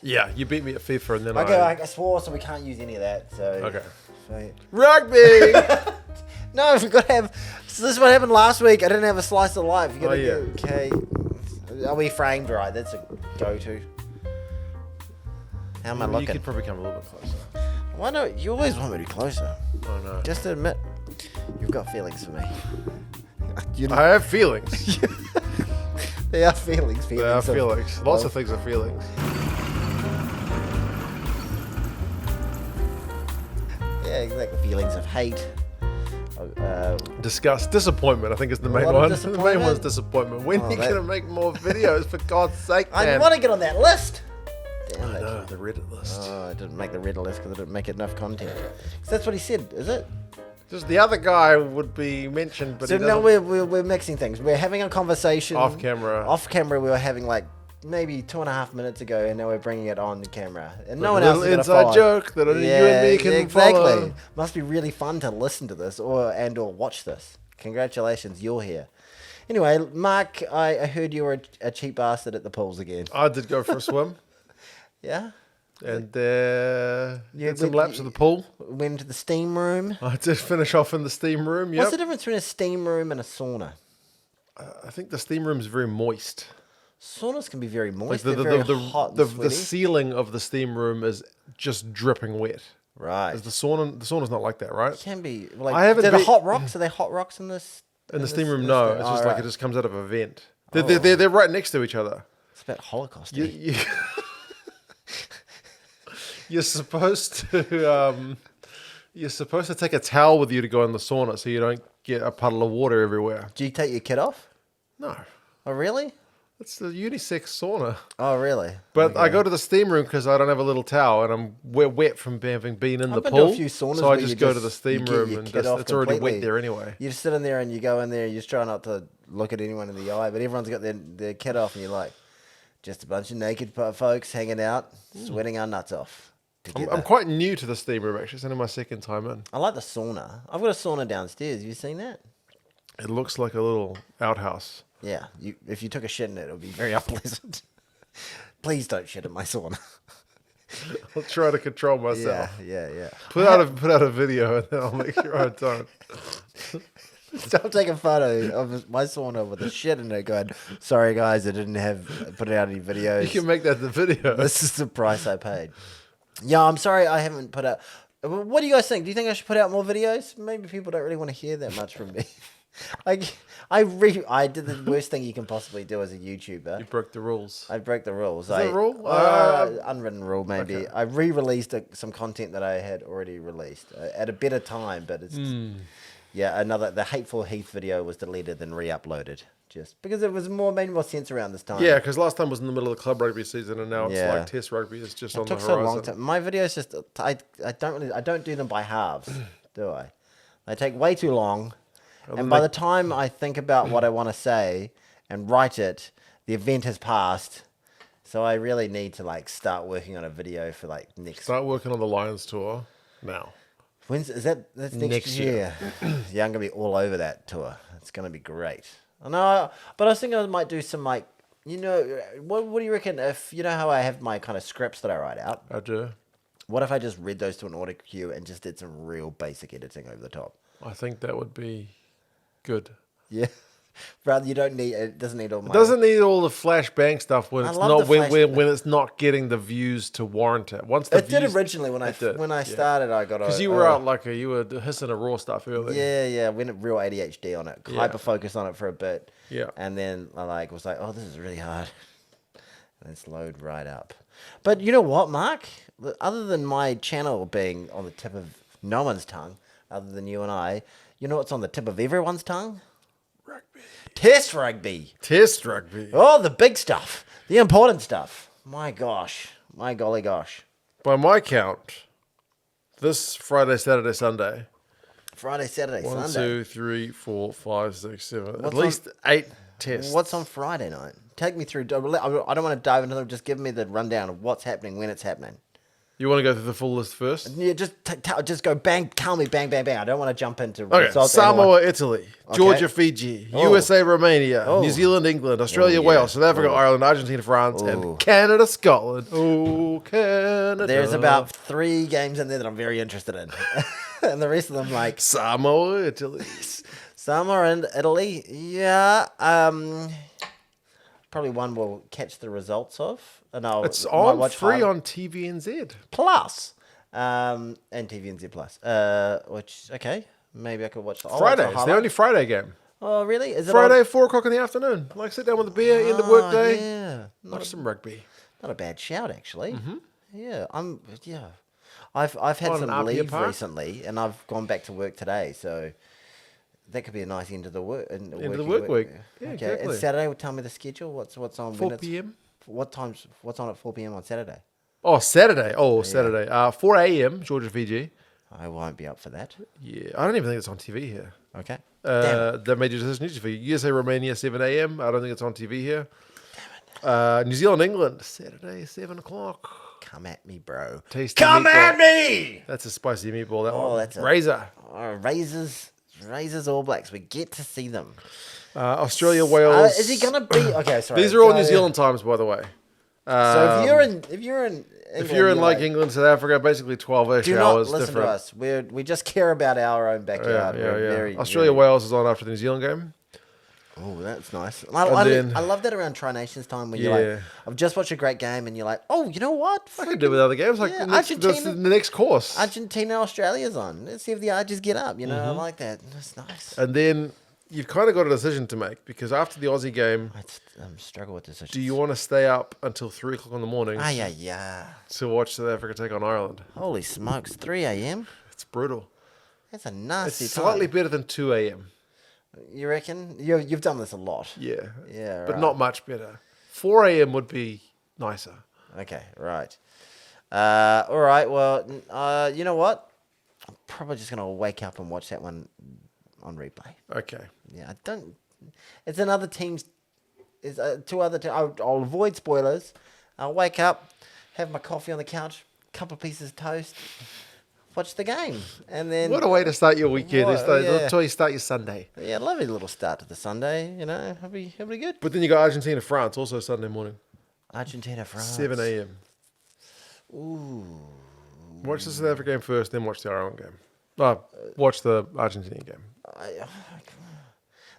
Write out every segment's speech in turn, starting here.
Yeah, you beat me at FIFA and then Okay, I swore, so we can't use any of that. So Okay. So, Rugby! no, we've got to have. So this is what happened last week. I didn't have a slice of life. You gotta Oh, yeah. Okay. Are we framed right? That's a go-to. How am I You looking? could probably come a little bit closer. Why not? You always want me to be closer. Oh, no. Just admit, you've got feelings for me. I have feelings. They are feelings. They are feelings. Lots of things are feelings. Yeah, exactly. Feelings of hate. Disgust. Disappointment, I think, is the main lot of one. The main disappointment? one's disappointment. When are you going to make more videos, for God's sake, man? I want to get on that list. Damn I it. know, the Reddit list. Oh, I didn't make the Reddit list because I didn't make enough content. So that's what he said, is it? Just the other guy would be mentioned, but So he now doesn't. we're mixing things. We're having a conversation Off camera. Off camera, we were having like maybe 2.5 minutes ago, and now we're bringing it on the camera, and no Like one a else little is gonna inside follow. joke that only you and me can follow. Must be really fun to listen to this or watch this. Congratulations, you're here. Anyway, Mark, I heard you were a cheap bastard at the pools again. I did go for a swim Yeah. and Yeah, did some but laps of the pool. Went to the steam room. I did finish off in the steam room. Yep. What's the difference between a steam room and a sauna? I think the steam room is very moist. Saunas can be very moist. Like They're very hot and the sweaty. ceiling of the steam room is just dripping wet. Right. Is the sauna's not like that, right? It can be. Like, I haven't are there been- hot rocks? Are there hot rocks in this? In the steam this- room, this no. thing? It's just Oh, like right. it just comes out of a vent. They're right next to each other. It's about Holocaust. You, you're supposed to take a towel with you to go in the sauna so you don't get a puddle of water everywhere. Do you take your kit off? No, Oh, really? it's the unisex sauna. Oh, really? But Okay. I go to the steam room because I don't have a little towel and I'm wet from having been in I've the been to a pool. few saunas So I where just you go to just- the steam you get room your and kit off it's already completely. wet there anyway. You just sit in there and you go in there. You just try not to look at anyone in the eye, but everyone's got their kit off, and you're like, just a bunch of naked folks hanging out, sweating our nuts off. together. I'm quite new to the steam room actually. It's only my second time in. I like the sauna. I've got a sauna downstairs. Have you seen that? It looks like a little outhouse. Yeah. If you took a shit in it, it would be very unpleasant. Please don't shit in my sauna. I'll try to control myself. Yeah. Put out a video and then I'll make sure I don't. Stop taking a photo of my sauna with the shit in it going, sorry guys, I didn't put out any videos. You can make that the video. This is the price I paid. Yeah, I'm sorry I haven't put out... What do you guys think? Do you think I should put out more videos? Maybe people don't really want to hear that much from me. I did the worst thing you can possibly do as a YouTuber. You broke the rules. I broke the rules. Is that a rule? Unwritten rule, maybe. Okay. I re-released some content that I had already released at a better time, but it's... Yeah, the Hateful Heath video was deleted and re-uploaded. Just because it was made more sense around this time. Yeah, because last time was in the middle of the club rugby season, and now it's Yeah. like test rugby. It's just on It the took horizon. so long to... My videos just... I don't do them by halves, do I? They take way too long. And by the time I think about what I want to say and write it, the event has passed. So I really need to start working on a video for next... Start working on the Lions tour now. That's next Next year. Yeah, I'm going to be all over that tour. It's going to be great. I know, but I was thinking I might do some what do you reckon if, you know how I have my kind of scripts that I write out? I do. What if I just read those to an audio cue and just did some real basic editing over the top? I think that would be good. Yeah. Rather, it doesn't need all my... It doesn't need all the flashbang stuff when I it's love not the when it's not getting the views to warrant it. Once the It did views, originally when I started. I got because you were out you were hissing a raw stuff earlier. Yeah. Went real ADHD on it, Yeah. hyper focus on it for a bit. Yeah. And then I was like, oh, this is really hard. And it's load right up. But you know what, Mark? Other than my channel being on the tip of no one's tongue, other than you and I, you know what's on the tip of everyone's tongue? Rugby. Test rugby. Test rugby. Oh, the big stuff. The important stuff. My gosh. My golly gosh. By my count, this Friday, Saturday, Sunday. Friday, Saturday, 1, Sunday. 2, 3, 4, 5, 6, 7. At What's least 8 tests. What's on Friday night? Take me through. I don't want to dive into them. Just give me the rundown of what's happening, when it's happening. You want to go through the full list first? Yeah, just go bang, tell me bang, bang, bang. I don't want to jump into Okay, results. Samoa, Italy, Georgia, Fiji, Oh. USA, Romania, Oh. New Zealand, England, Australia, Oh, yeah. Wales, South Africa, Oh. Ireland, Argentina, France, Oh. and Canada, Scotland. Oh, Canada. There's about 3 games in there that I'm very interested in. And the rest of them, like Samoa, Italy. Samoa and Italy. Yeah. Probably one we'll catch the results of. And It's might on watch free highlight- on TVNZ. Plus. And TVNZ Plus. Which, okay. Maybe I could watch the Friday. It's the only Friday game. Oh, really? Is it Friday, on? 4 o'clock in the afternoon. Like, sit down with a beer, end of work day, Yeah. watch some rugby. Not a bad shout, actually. Yeah, I've had On some Apia leave Park? recently, and I've gone back to work today, so that could be a nice end of the work. End of the work week. Yeah, okay. exactly. And Saturday, tell me the schedule. What's on? 4 when it's- p.m. What's on at 4 p.m. on Saturday? Oh, Saturday. Saturday. 4 a.m. Georgia, Fiji. I won't be up for that. Yeah, I don't even think it's on TV here. Okay. Damn That major decision news for you. USA, Romania, 7 a.m. I don't think it's on TV here. New Zealand, England, Saturday, 7 o'clock. Come at me, bro. Tasty Come meatball. at me! That's a spicy meatball. That Oh, one. that's a- Razor. Oh, Razors All Blacks. We get to see them. Australia, Wales. Is he gonna be? Okay, sorry. These are all So- New Zealand times, by the way. So if you're in If England, you're in you're like England, South Africa, basically 12-ish do not hours listen different. to us. We just care about our own backyard. Yeah, We're yeah. very- Australia, very- Wales is on after the New Zealand game. Oh, that's nice. then- I love that around Tri Nations time when you're Yeah. like, I've just watched a great game, and you're like, oh, you know what? I could do with other games. Like Yeah, the next, Argentina- the next course. Argentina, Australia's on. Let's see if the Argies get up. You know, Mm-hmm. I like that. That's nice. And then you've kind of got a decision to make because after the Aussie game, I struggle with decisions. do you want to stay up until 3 o'clock in the morning Yeah. to watch South Africa take on Ireland? Holy smokes, 3 a.m. It's brutal. That's a nasty It's slightly time. better than 2 a.m. You reckon? You've done this a lot. Yeah. Yeah, But right. not much better. 4 a.m. would be nicer. Okay, right. All right. Well, you know what? I'm probably just gonna wake up and watch that one on replay. Okay. Yeah, I don't. It's another team's. It's 2 other. I'll avoid spoilers. I'll wake up, have my coffee on the couch, couple of pieces of toast, watch the game, and then. What a way to start your weekend. What- yeah. Until you start your Sunday. Yeah, lovely little start to the Sunday. You know, it'll be good. But then you got Argentina, France, also Sunday morning. Argentina, France. 7 a.m. Ooh. Watch the South Africa game first, then watch the Ireland game. Watch the Argentinian game.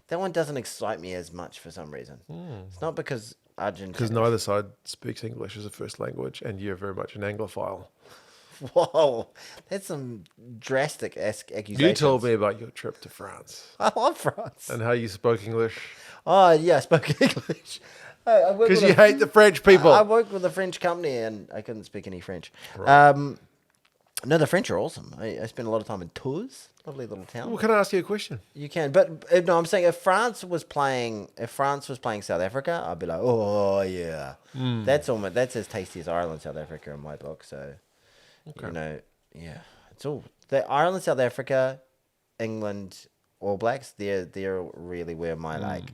That one doesn't excite me as much for some reason. It's not because Argentina. Because neither side speaks English as a first language, and you're very much an Anglophile. Whoa, that's some drastic accusations. You told me about your trip to France I love France. and how you spoke English. Oh yeah, I spoke English. I worked Because with you a- hate the French people. I worked with a French company and I couldn't speak any French. No, the French are awesome. I spent a lot of time in Tours, lovely little town. Well, can I ask you a question? You can, but no, I'm saying if France was playing South Africa, I'd be like, oh yeah, that's as tasty as Ireland, South Africa in my book. So, you know, yeah, it's all the Ireland, South Africa, England, All Blacks. They're really where my like,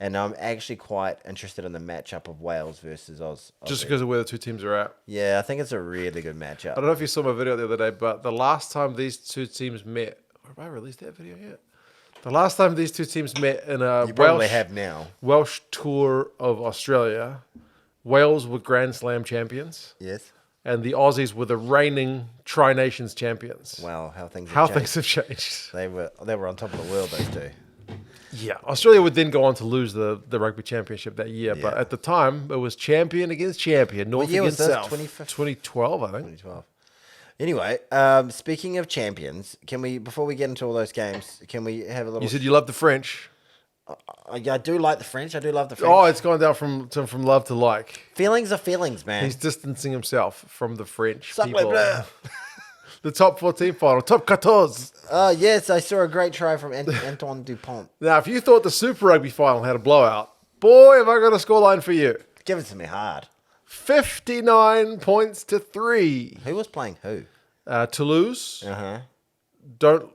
and I'm actually quite interested in the matchup of Wales versus Oz. Just Aussie. because of where the two teams are at. Yeah, I think it's a really good matchup. I don't know if you saw my video the other day, but the last time these two teams met, have I released that video yet? The last time these two teams met in a You probably have now. Welsh tour of Australia, Wales were Grand Slam champions, Yes. and the Aussies were the reigning Tri Nations champions. Wow, how things How have changed. things have changed. They were on top of the world, those two. Yeah, Australia would then go on to lose the rugby championship that year, but Yeah. at the time it was champion against champion, North year was against this? South. 2015? 2012, I think. 2012. Anyway, speaking of champions, can we before we get into all those games, can we have a little? You said you love the French. I do like the French. I do love the French. Oh, it's gone down from love to like. Feelings are feelings, man. He's distancing himself from the French Sacre people. bleu. The top 14 final, top 14. Oh yes, I saw a great try from Antoine Dupont. Now, if you thought the Super Rugby final had a blowout, boy, have I got a scoreline for you. Give it to me hard. 59 points to 3. Who was playing who? Toulouse, Uh huh. don't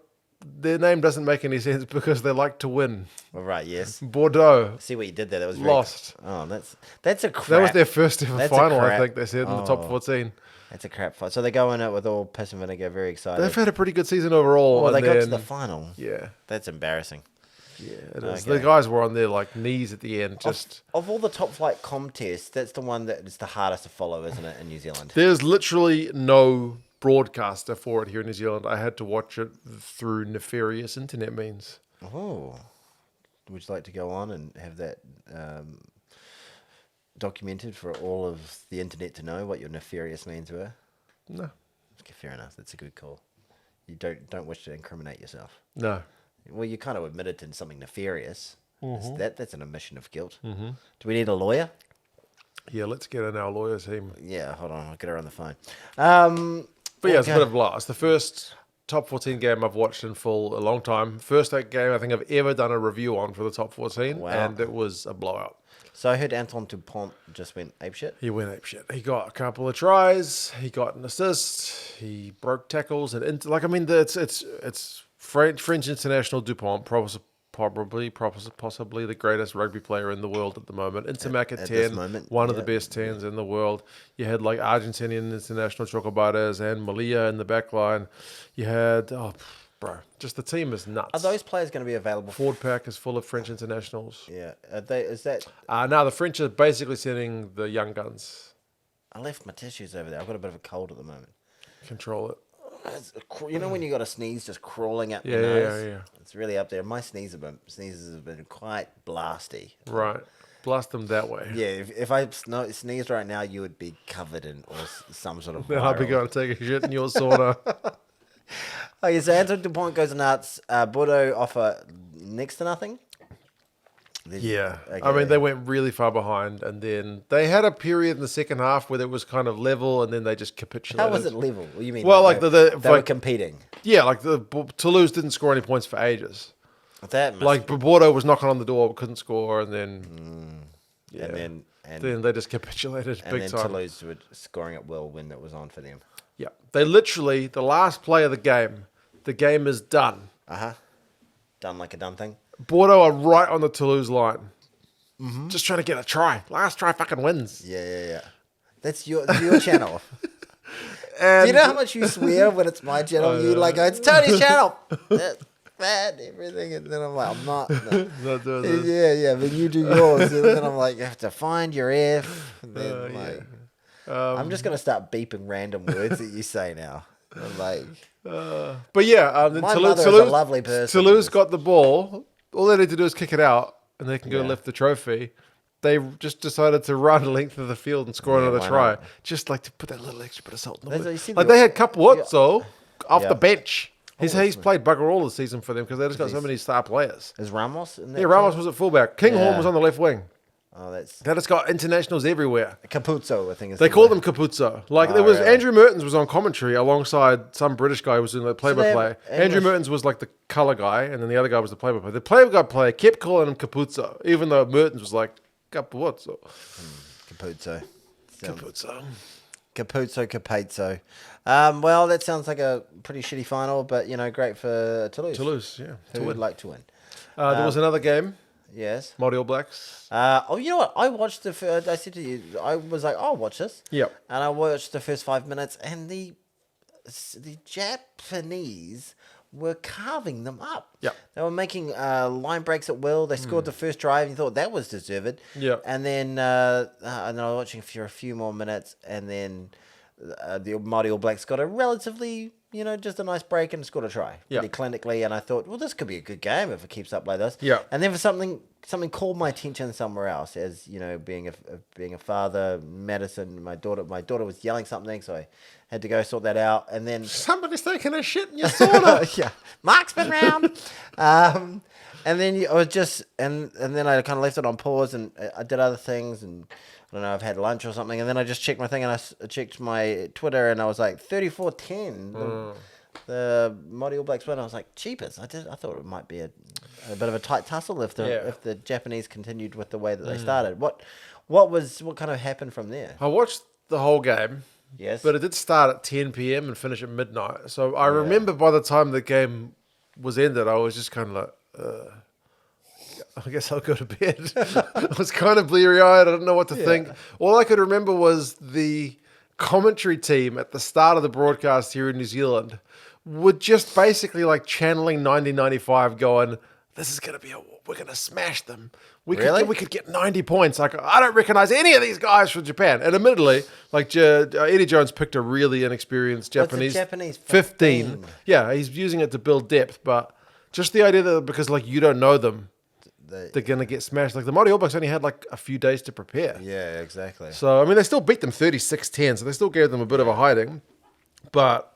their name doesn't make any sense because they like to win. All right, yes. Bordeaux See what you did there. That was very, lost. Oh, that's a crap. That was their first ever That's a final, I crap. think they said, in the top 14. That's a crap fight. So they go in it with all piss and vinegar, very excited. They've had a pretty good season overall. Well, they and got to then- the final. Yeah. That's embarrassing. Yeah, it is. Okay. The guys were on their knees at the end. Just Of all the top flight contests, that's the one that is the hardest to follow, isn't it, in New Zealand? there's literally no broadcaster for it here in New Zealand. I had to watch it through nefarious internet means. Oh. Would you like to go on and have that documented for all of the internet to know what your nefarious means were? No, Okay, fair enough. That's a good call. You don't wish to incriminate yourself. no. Well, you kind of admitted to something nefarious. Mm-hmm. That's an admission of guilt. Mm-hmm. Do we need a lawyer? Yeah, let's get in our lawyer team. Yeah, hold on. I'll get her on the phone. But yeah, it's a bit of a blast. The first top 14 game I've watched in full a long time. First game I think I've ever done a review on for the top 14, Wow. and it was a blowout. So I heard Anton Dupont just went apeshit. He went apeshit. He got a couple of tries. He got an assist. He broke tackles and it's French international Dupont, possibly the greatest rugby player in the world at the moment. Intermac at 10, this moment, one of the yeah. best 10s in the world. You had Argentinian international Chocobates and Malia in the back line. You had, just the team is nuts. Are those players going to be available? Forward pack is full of French internationals. Yeah. Is that? Now the French are basically sending the young guns. I left my tissues over there. I've got a bit of a cold at the moment. Control it. You know when you got a sneeze just crawling up Yeah, your yeah, nose? yeah. It's really up there. My sneezes have been quite blasty. Right. Blast them that way. Yeah, if I sneezed right now, you would be covered in some sort of Then I'll be viral. going to take a shit in your sauna. Oh, yeah, so Anton Dupont goes nuts. Bordeaux offer next to nothing. Yeah. I Okay. mean, they went really far behind, and then they had a period in the second half where it was kind of level, and then they just capitulated. How was it level? What do you mean? Well, they were competing. Yeah, Toulouse didn't score any points for ages. That must Bordeaux was knocking on the door, but couldn't score, and then... yeah. and then they just capitulated and big then time. Toulouse were scoring at will when it was on for them. Yeah. They literally, the last play of the game is done. Done like a done thing. Bordeaux are right on the Toulouse line. Just trying to get a try. Last try fucking wins. Yeah. That's your channel. And Do you know how much you swear when it's my channel? You go, it's Tony's channel. That's bad, everything. And then I'm like, I'm not. No. Not doing this. Yeah, but you do yours. And then I'm like, you have to find your F. And then I'm just going to start beeping random words that you say now. I'm like, But yeah, then my Toulouse, mother is a lovely person. Toulouse got the ball. All they need to do is kick it out, and they can go Yeah. lift the trophy. They just decided to run the length of the field and score another why try, not? just to put that little extra bit of salt in the That's wound. what you see Like the- they had Capuozzo off Yeah. the bench. He's played bugger all this season for them because they just got so many star players. Is Ramos in there? Yeah, Ramos was at fullback. Kinghorn Yeah. was on the left wing. Oh, that's They just got internationals everywhere. Capuzzo, I think. Is They the called word. them Capuzzo. There was really? Andrew Mertens was on commentary alongside some British guy who was in the play-by-play. have Andrew English- Mertens was like the colour guy, and then the other guy was the play-by-play. The play-by-play kept calling him Capuzzo, even though Mertens was like Capuzzo. Capuzzo. Capuzzo. Capuzzo. Well, that sounds like a pretty shitty final, but great for Toulouse. Toulouse, yeah. Who would like to win? There was another game, Yes. Maori All Blacks. You know what? I watched the first. I said to you, I was like, I'll watch this. Yep. And I watched the first 5 minutes, and the Japanese were carving them up. Yep. They were making line breaks at will. They scored the first drive, and you thought that was deserved. Yep. And then I was watching for a few more minutes, and then the Maori All Blacks got a relatively, just a nice break and scored a try. Yep. Pretty clinically, and I thought, well, this could be a good game if it keeps up like this. Yep. And then for something called my attention somewhere else, as being a father, medicine. My daughter was yelling something, so I had to go sort that out. And then Somebody's taking a shit in your sauna. yeah, Mark's been round. And then I was just and then I kind of left it on pause, and I did other things, and I don't know, I've had lunch or something, and then I just checked my thing, and I checked my Twitter, and I was like 34-10. The Maori All Blacks win. I was like, cheapers. I thought it might be a bit of a tight tussle if the Japanese continued with the way that they started. What kind of happened from there? I watched the whole game. Yes. But it did start at 10 p.m. and finish at midnight. So I remember by the time the game was ended, I was just kind of like, I guess I'll go to bed. I was kind of bleary-eyed. I didn't know what to think. All I could remember was the commentary team at the start of the broadcast here in New Zealand would just basically like channeling 1995 going, this is going to be we're going to smash them. We could get 90 points. Like, I don't recognize any of these guys from Japan. And admittedly, like Eddie Jones picked a really inexperienced Japanese. Japanese 15. Yeah, he's using it to build depth. But just the idea that because like you don't know them, they're going to get smashed. Like the Maori All Blacks only had like a few days to prepare. Yeah, exactly. So, I mean, they still beat them 36-10. So they still gave them a bit of a hiding. But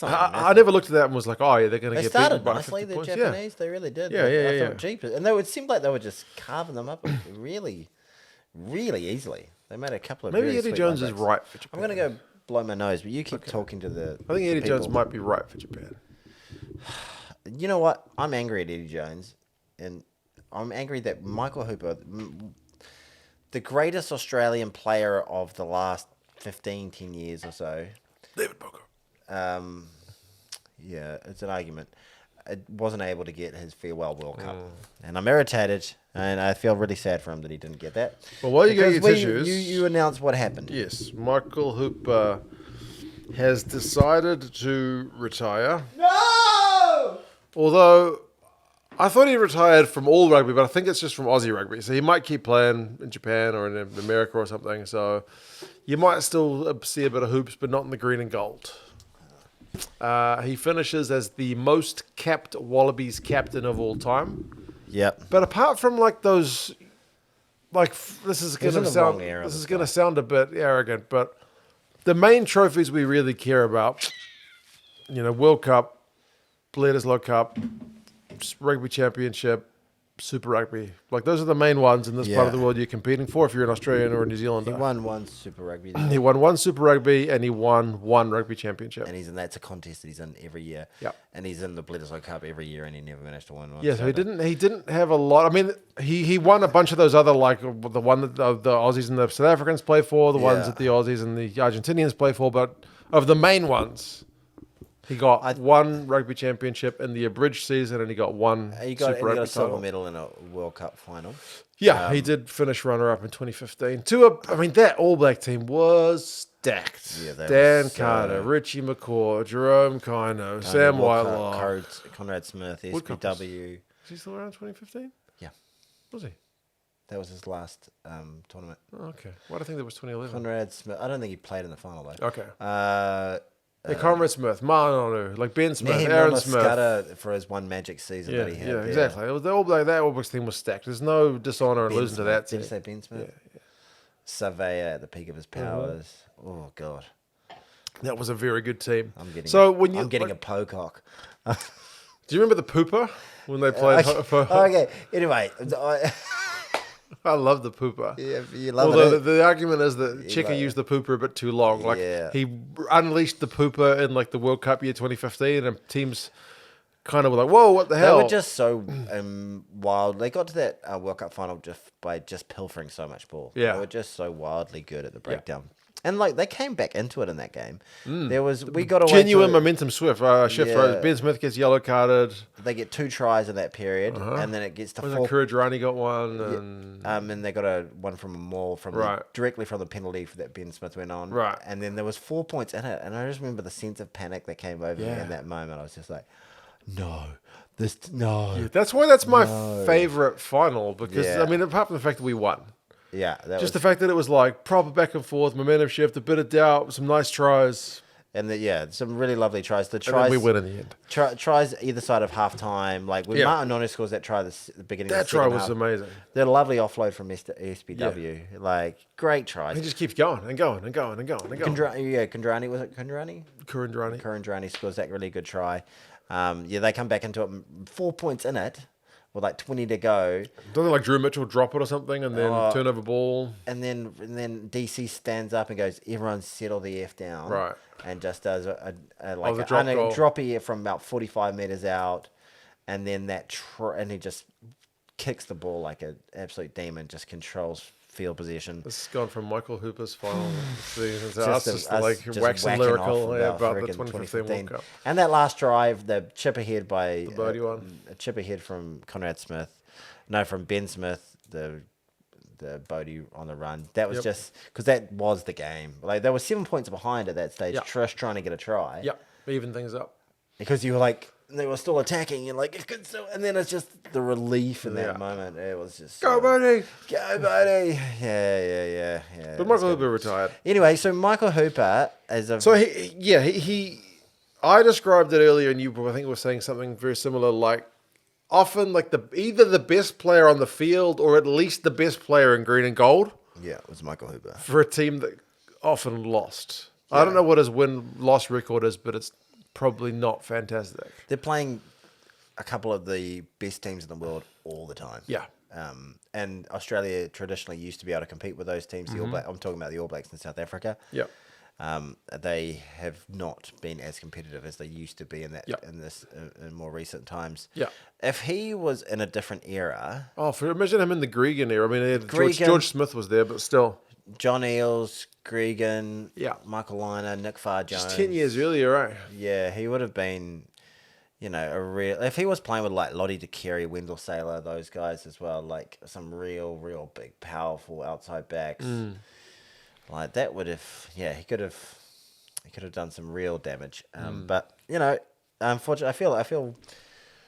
I never looked at that and was like, oh, yeah, they're going to get beaten by 50 nicely, the points. Japanese. They really did. Yeah. Jeepers. And it seemed like they were just carving them up really, really easily. They made a couple of Maybe really Eddie sweet Jones comebacks. is right for Japan. I'm going to go blow my nose, but you keep talking to the I think Eddie people. Jones might be right for Japan. You know what? I'm angry at Eddie Jones. And I'm angry that Michael Hooper, the greatest Australian player of the last 10 years or so. David Booker. Yeah, it's an argument. It wasn't able to get his farewell World Cup. And I'm irritated, and I feel really sad for him that he didn't get that. Well, while you get your tissues... You announced what happened. Yes, Michael Hooper has decided to retire. No! Although, I thought he retired from all rugby, but I think it's just from Aussie rugby. So he might keep playing in Japan or in America or something. So you might still see a bit of hoops, but not in the green and gold. He finishes as the most capped Wallabies captain of all time. Yep. But apart from like those, like this is going to sound a bit arrogant, but the main trophies we really care about, World Cup, Bledisloe Cup, Rugby Championship, Super Rugby, like those are the main ones in this part of the world you're competing for if you're an Australian or a New Zealander. He won one Super Rugby. He won one Super Rugby and he won one Rugby Championship. And that's a contest that he's in every year. Yeah. And he's in the Bledisloe Cup every year and he never managed to win one. Yeah, so he didn't have a lot. I mean, he won a bunch of those other, like the one that the Aussies and the South Africans play for, the ones that the Aussies and the Argentinians play for, but of the main ones, he got one Rugby Championship in the abridged season and he got one Super Rugby got a silver title. medal in a World Cup final. Yeah, he did finish runner-up in 2015. That All Black team was stacked. Yeah, Dan Carter, Richie McCaw, Jerome Kino, Sam Whitelaw. Conrad Smith, Woodcock SPW. Is he still around 2015? Yeah. Was he? That was his last tournament. Oh, okay. Why do I think that was 2011? Conrad Smith. I don't think he played in the final, though. Okay. Conrad Smith, Marnonu, like Ben Smith, Aaron Smith. Scudder for his one magic season that he had. Yeah, exactly. It was that All Blacks team was stacked. There's no dishonor in losing to that team. Did you say Ben Smith? Yeah. Surveyor at the peak of his powers. Oh, God. That was a very good team. I'm getting a pocock. Do you remember the Pooper when they played? Okay. Anyway, I love the Pooper. Yeah, you love Although it. the argument is that Cheika used the Pooper a bit too long. Like he unleashed the Pooper in like the World Cup year 2015, and teams kind of were like, "Whoa, what the hell?" They were just so wild. They got to that World Cup final by pilfering so much ball. Yeah, they were just so wildly good at the breakdown. And like they came back into it in that game. We got a genuine momentum shift. Ben Smith gets yellow carded. They get 2 tries in that period, and then it gets to 4. Kurajrani got one, and they got one from a maul directly from the penalty that Ben Smith went on. Right, and then there was 4 points in it, and I just remember the sense of panic that came over me in that moment. I was just like, no. Yeah, that's why that's my favorite final because I mean, apart from the fact that we won. Yeah, the fact that it was like proper back and forth, momentum shift, a bit of doubt, some nice tries, and some really lovely tries. The and tries then we win in the end. Tries either side of half time, like when Martin Nonu scores that try at the beginning. That of the try was half, amazing. The lovely offload from SPW, like great tries. He just keeps going and going and going and going and going. Kundrani, was it Kundrani? Kurandrani scores that really good try. They come back into it, 4 points in it. With like 20 to go. Don't they like Drew Mitchell drop it or something and then turn over ball? And then DC stands up and goes, everyone settle the F down. Right. And just does a droppy from about 45 meters out. And then and he just kicks the ball like an absolute demon, just controls field possession. This has gone from Michael Hooper's final season to Just us just us like just waxing whacking lyrical off about the friggin' 2015 World Cup. And that last drive, the chip ahead by The Bodie one. a chip ahead from Conrad Smith, no, from Ben Smith, the Bodie on the run. That was just because that was the game. Like they were 7 points behind at that stage. Trish trying to get a try. Yeah, even things up. Because you were like, they were still attacking, and like, it could still, and then it's just the relief in that moment. It was just Go, Bodie! Go, Bodie! Yeah. But Michael Hooper retired. Anyway, so Michael Hooper as a I described it earlier, and you I think were saying something very similar. Like often, like either the best player on the field or at least the best player in green and gold. Yeah, it was Michael Hooper for a team that often lost. Yeah. I don't know what his win-loss record is, but it's probably not fantastic. They're playing a couple of the best teams in the world all the time. Yeah. And Australia traditionally used to be able to compete with those teams. The All Blacks, I'm talking about the All Blacks in South Africa. Yeah. They have not been as competitive as they used to be in more recent times. Yeah. If he was in a different era... imagine him in the Gregan era. I mean, George Smith was there, but still... John Eales, Gregan, Michael Liner, Nick Farr-Jones. Just 10 years earlier, right? Yeah, he would have been, a real... If he was playing with, like, Lottie DeCarey, Wendell Saylor, those guys as well, like, some real big, powerful outside backs, like, that would have... Yeah, he could have done some real damage. But, unfortunately, I feel...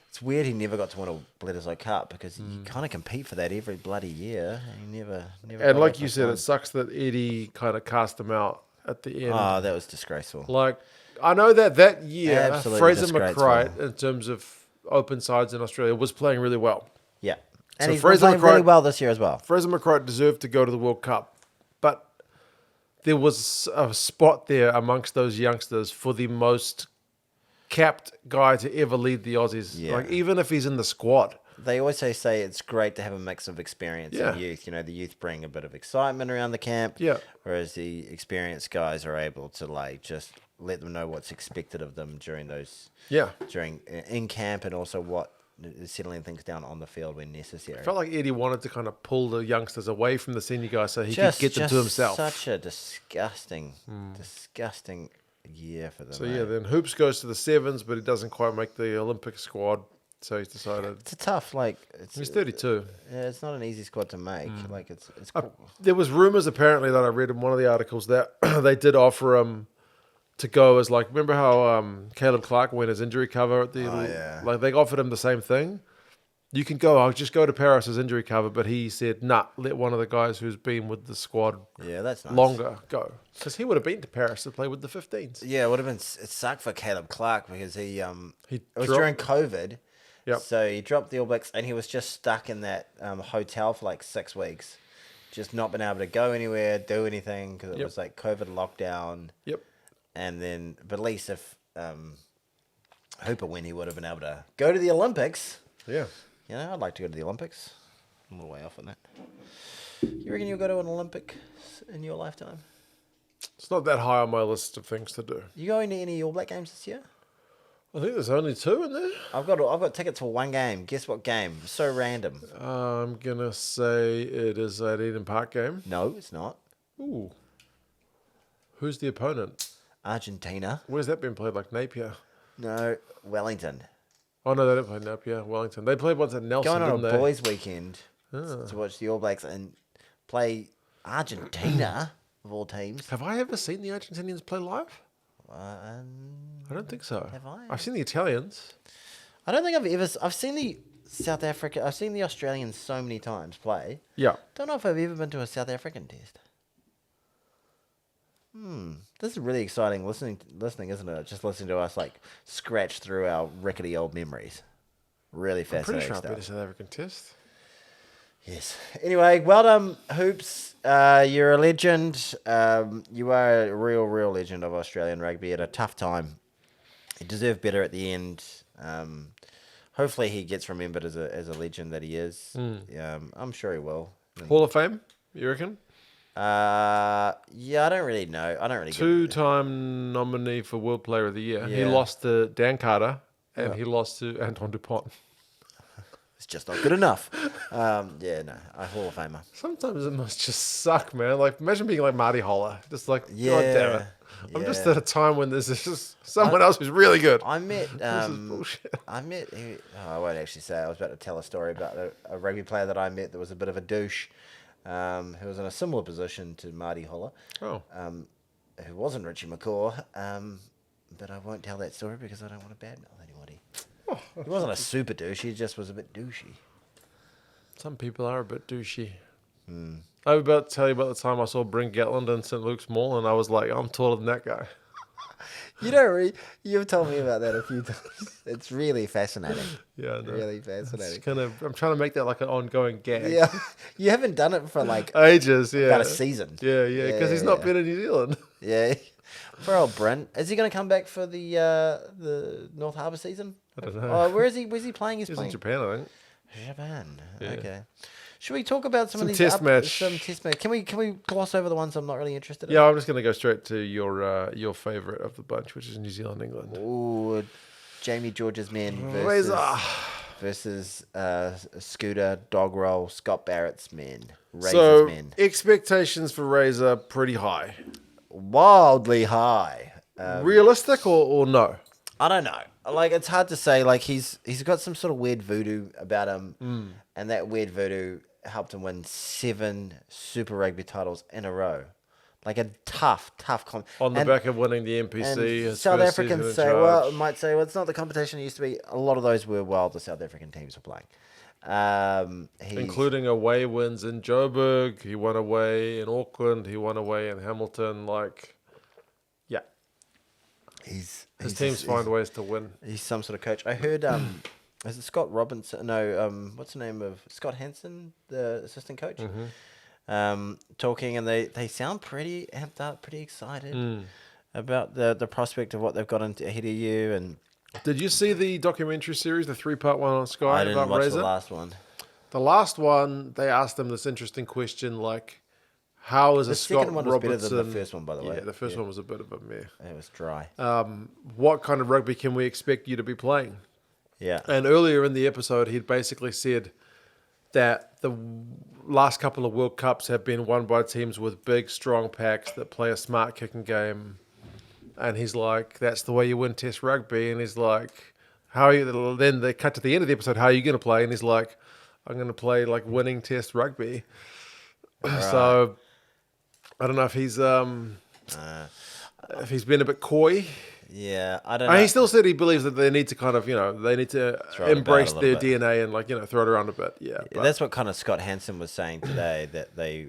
It's weird he never got to win a Bledisloe Cup because you kind of compete for that every bloody year. He never. And like you said, it sucks that Eddie kind of cast him out at the end. Oh, that was disgraceful. Like, I know that year, Absolutely Fraser McCright, in terms of open sides in Australia, was playing really well. Yeah. And so he's been playing really well this year as well. Fraser McCright deserved to go to the World Cup, but there was a spot there amongst those youngsters for the most capped guy to ever lead the Aussies. Yeah. Like, even if he's in the squad. They always say it's great to have a mix of experience and youth. The youth bring a bit of excitement around the camp, whereas the experienced guys are able to, like, just let them know what's expected of them during in camp, and also what settling things down on the field when necessary. I felt like Eddie wanted to kind of pull the youngsters away from the senior guys so he could get them to himself. Such a disgusting year for them. So then Hoops goes to the sevens, but he doesn't quite make the Olympic squad. So he's decided it's a tough, he's 32. Yeah, it's not an easy squad to make. Like it's cool. There was rumors apparently that I read in one of the articles that they did offer him to go as, like, remember how Caleb Clark went as injury cover at the like they offered him the same thing. You can go, I'll just go to Paris as injury cover, but he said, nah, let one of the guys who's been with the squad that's nice. longer go. Because he would have been to Paris to play with the 15s. Yeah, it would have been, it sucked for Caleb Clark because it was during COVID. Yep. So he dropped the All Blacks and he was just stuck in that hotel for like 6 weeks. Just not been able to go anywhere, do anything because it was like COVID lockdown. Yep. And then, but at least if Hooper went, he would have been able to go to the Olympics. Yeah. I'd like to go to the Olympics. I'm a little way off on that. You reckon you'll go to an Olympic in your lifetime? It's not that high on my list of things to do. You going to any All Black games this year? I think there's only 2 in there. I've got tickets for one game. Guess what game? So random. I'm going to say it is an Eden Park game. No, it's not. Ooh. Who's the opponent? Argentina. Where's that been played? Like Napier? No, Wellington. Oh, no, they didn't play Napier. Wellington. They played once at Nelson, going on didn't a they? boys' weekend to watch the All Blacks and play Argentina, of all teams. Have I ever seen the Argentinians play live? I don't think so. Have I? I've seen the Italians. I don't think I've seen the South Africa. I've seen the Australians so many times play. Yeah. Don't know if I've ever been to a South African test. This is really exciting listening, isn't it? Just listening to us like scratch through our rickety old memories. Really fascinating I'm pretty sure stuff. I've been to South African test. Yes. Anyway, well done, Hoops. You're a legend. You are a real legend of Australian rugby at a tough time. He deserved better at the end. Hopefully he gets remembered as a legend that he is. I'm sure he will. Hall of Fame, you reckon? I don't really know. I don't really. 2-time nominee for World Player of the Year. Yeah. He lost to Dan Carter and he lost to Antoine Dupont. It's just not good enough. Yeah, no, a Hall of Famer. Sometimes it must just suck, man. Like, imagine being like Marty Holler. Just like, Yeah, God damn it. I'm just yeah. at a time when there's just someone else who's really good. I met, This is bullshit. I won't actually say. I was about to tell a story about a rugby player that I met that was a bit of a douche, who was in a similar position to Marty Holler, Oh. who wasn't Richie McCaw, but I won't tell that story because I don't want to badmouth anybody. He wasn't a super douche. He just was a bit douchey. Some people are a bit douchey. I was about to tell you about the time I saw Bryn Gatland in St. Luke's Mall, and I was like, I'm taller than that guy. You've told me about that a few times. It's really fascinating. Yeah, no. Really fascinating. I'm trying to make that like an ongoing gag. Yeah, you haven't done it for like Ages, yeah. about a season. Yeah, because he's not yeah. been in New Zealand. Yeah. For old Bryn. Is he going to come back for the North Harbour season? I don't know. Oh, where is he? Where's he playing? He's He's playing in Japan, I think. Japan. Yeah. Okay. Should we talk about some of these test match. Some test match. Can we gloss over the ones I'm not really interested in? Yeah, I'm just going to go straight to your favourite of the bunch, which is New Zealand, England. Ooh, Jamie George's men versus Scooter, Dog Roll, Scott Barrett's men. Razor's men. Expectations for Razor pretty high. Wildly high. Realistic or no? I don't know. Like, it's hard to say. Like, he's got some sort of weird voodoo about him, and that weird voodoo helped him win 7 Super Rugby titles in a row. Like a tough On the back of winning the NPC. And South Africans might say, well, it's not the competition it used to be. A lot of those were while the South African teams were playing. Including away wins in Joburg. He won away in Auckland. He won away in Hamilton. Like, yeah. His teams find ways to win. He's some sort of coach. I heard, is it Scott Robinson? No, what's the name of Scott Hansen, the assistant coach? Talking, and they sound pretty amped up, pretty excited about the prospect of what they've got ahead of you. And did you see the documentary series, the 3-part one on Sky? I didn't about watch Razor? the last one. The last one, they asked him this interesting question, like, how is The a second Scott one was Robertson... better than the first one, by the way. Yeah, the first one was a bit of a meh. It was dry. What kind of rugby can we expect you to be playing? Yeah. And earlier in the episode, he'd basically said that the last couple of World Cups have been won by teams with big, strong packs that play a smart kicking game. And he's like, that's the way you win Test rugby. And he's like, how are you? Then they cut to the end of the episode, how are you going to play? And he's like, I'm going to play like winning Test rugby. Right. So I don't know if he's been a bit coy. Yeah, I don't know. He still said he believes that they need to kind of, they need to embrace their bit. DNA and like, throw it around a bit. Yeah. Yeah, that's what kind of Scott Hansen was saying today, that they